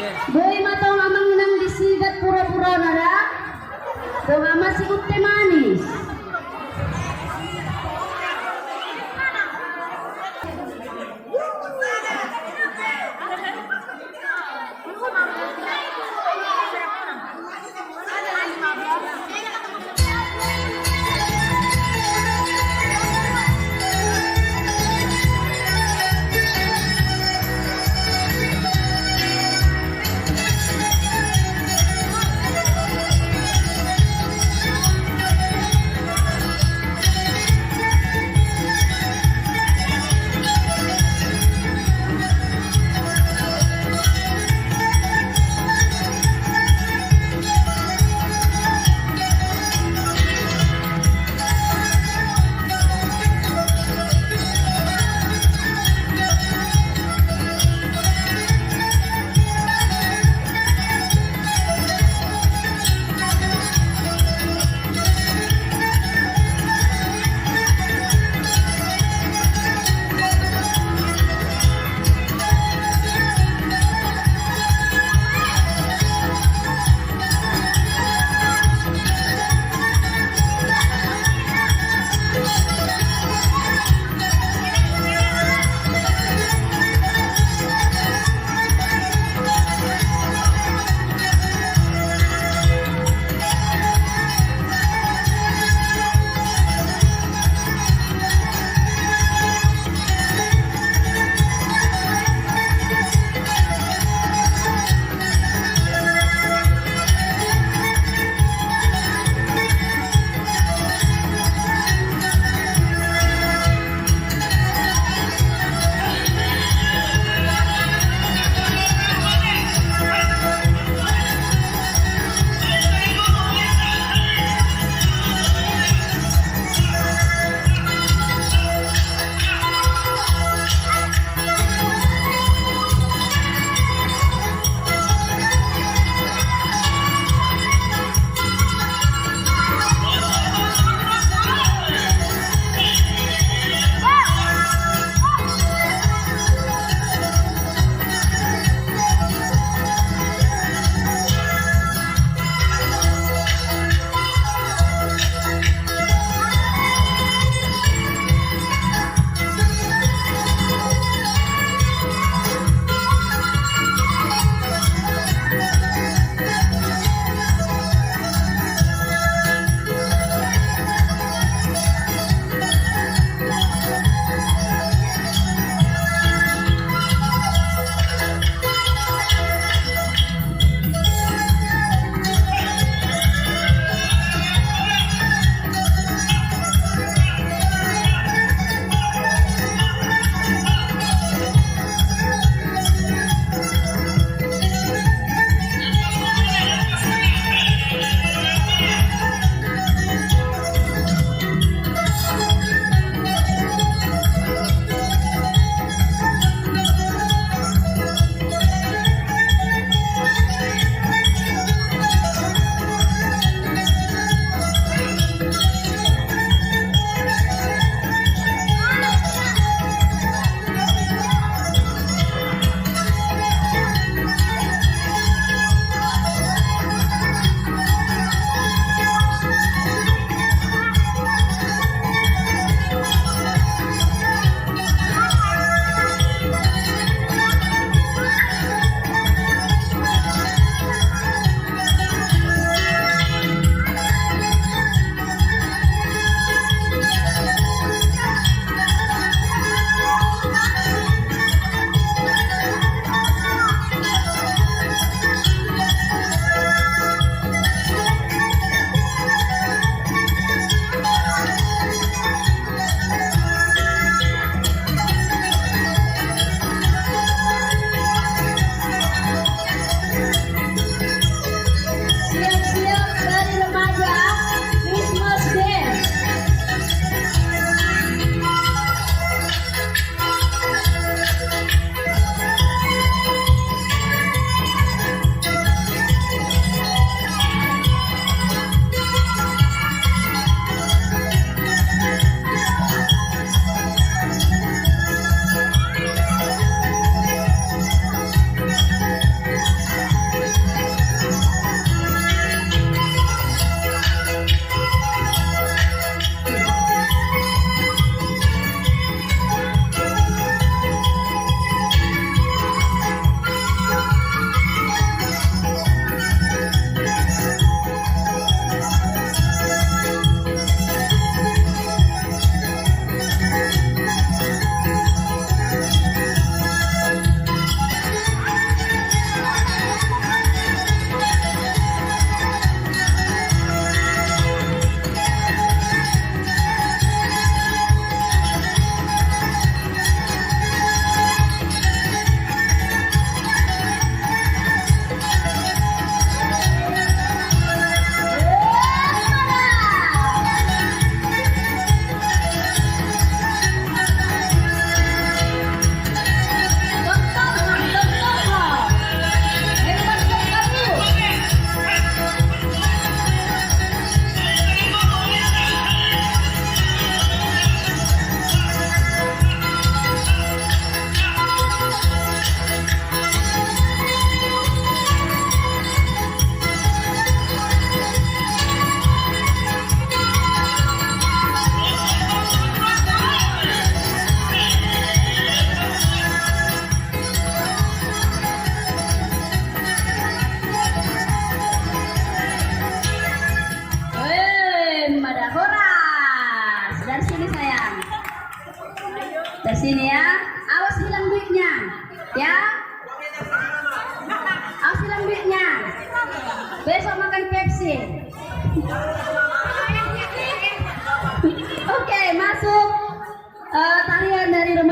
Boy matong amang nang disigat pura-pura nara. Dong ama sikut teh manis.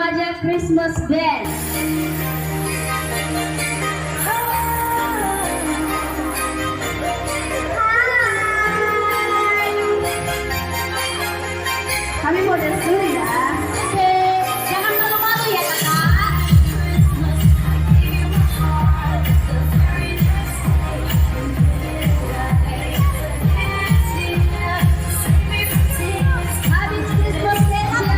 Remaja Christmas Band. Kami model dulu ya. Oke, jangan malu-malu ya kakak. Habis Christmas siap-siap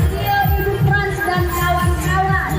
Tio, Ibu Frans dan kawan-kawan.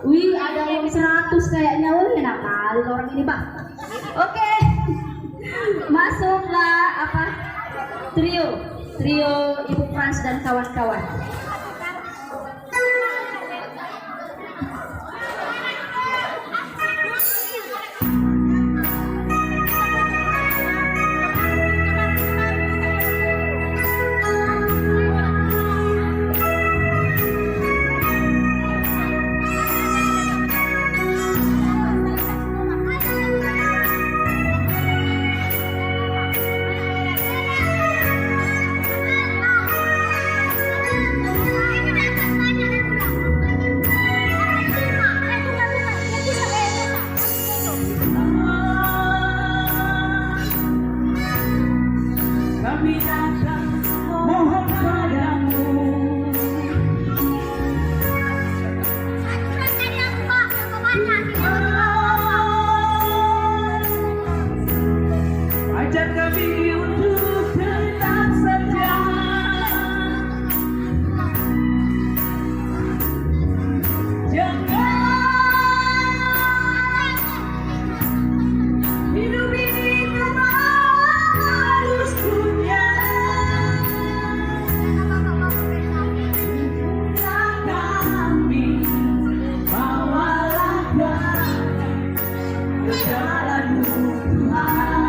Wih, ada uang 100 kayaknya. Wih, enak kali orang ini, Pak. Oke. Masuklah apa? Trio Ibu Frans dan kawan-kawan. Kami datang mohon padamu. Ajar kami untuk tetap setia. Jangan hidup ini terus dunia. Kami bawalah ke jalan-Mu Tuhan.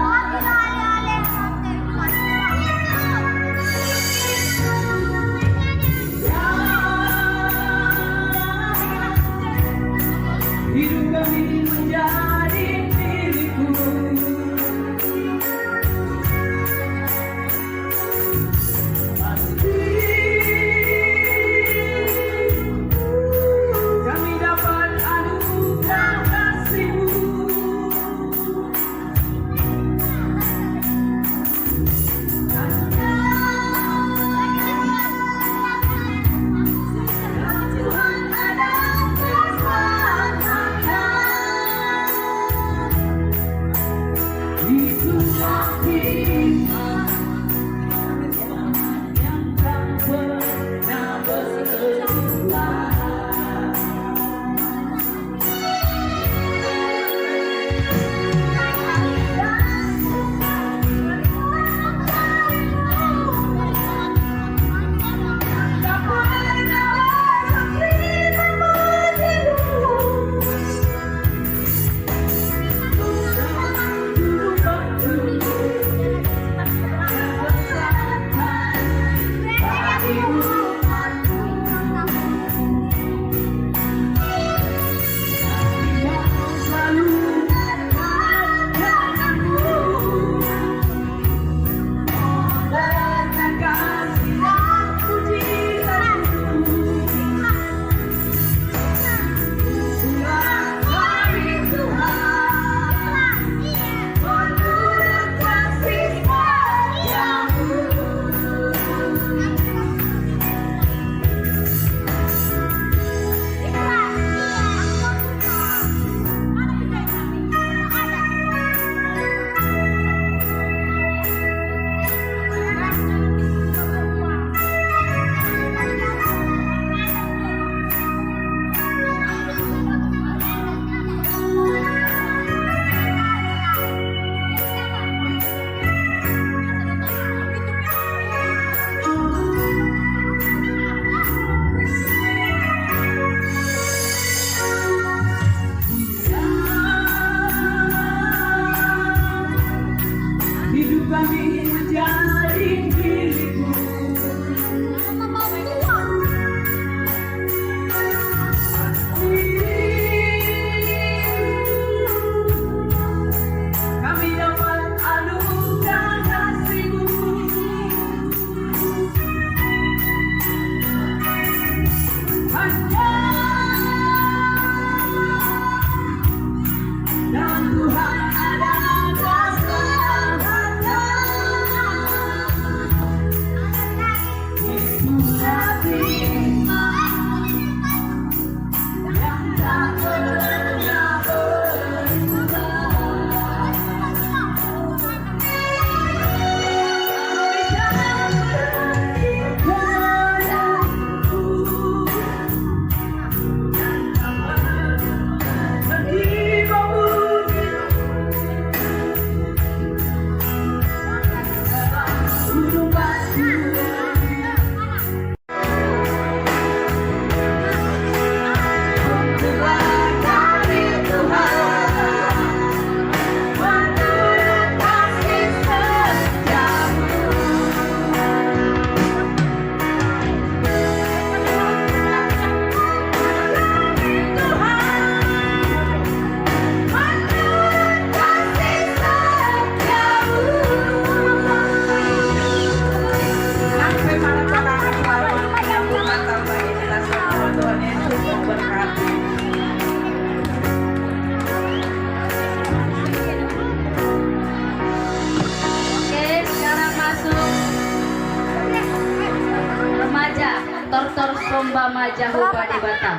nama Jehovah di Batam.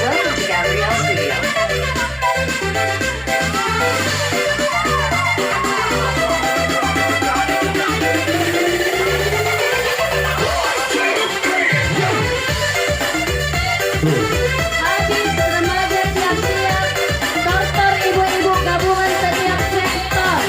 Welcome to Gabrielle Studio. Habis remaja siap-siap, dokter ibu-ibu gabungan setiap sektor.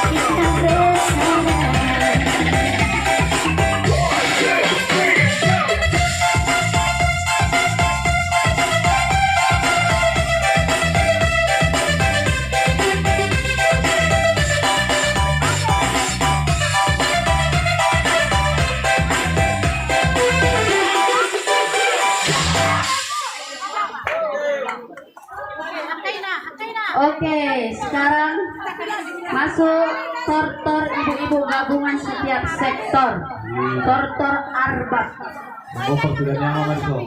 Kita bersama termasuk tortor ibu-ibu gabungan setiap sektor, tortor arbak. Bokor sudah nyaman Marco.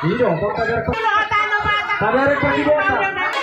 Iya, kok kadar pergi bosan.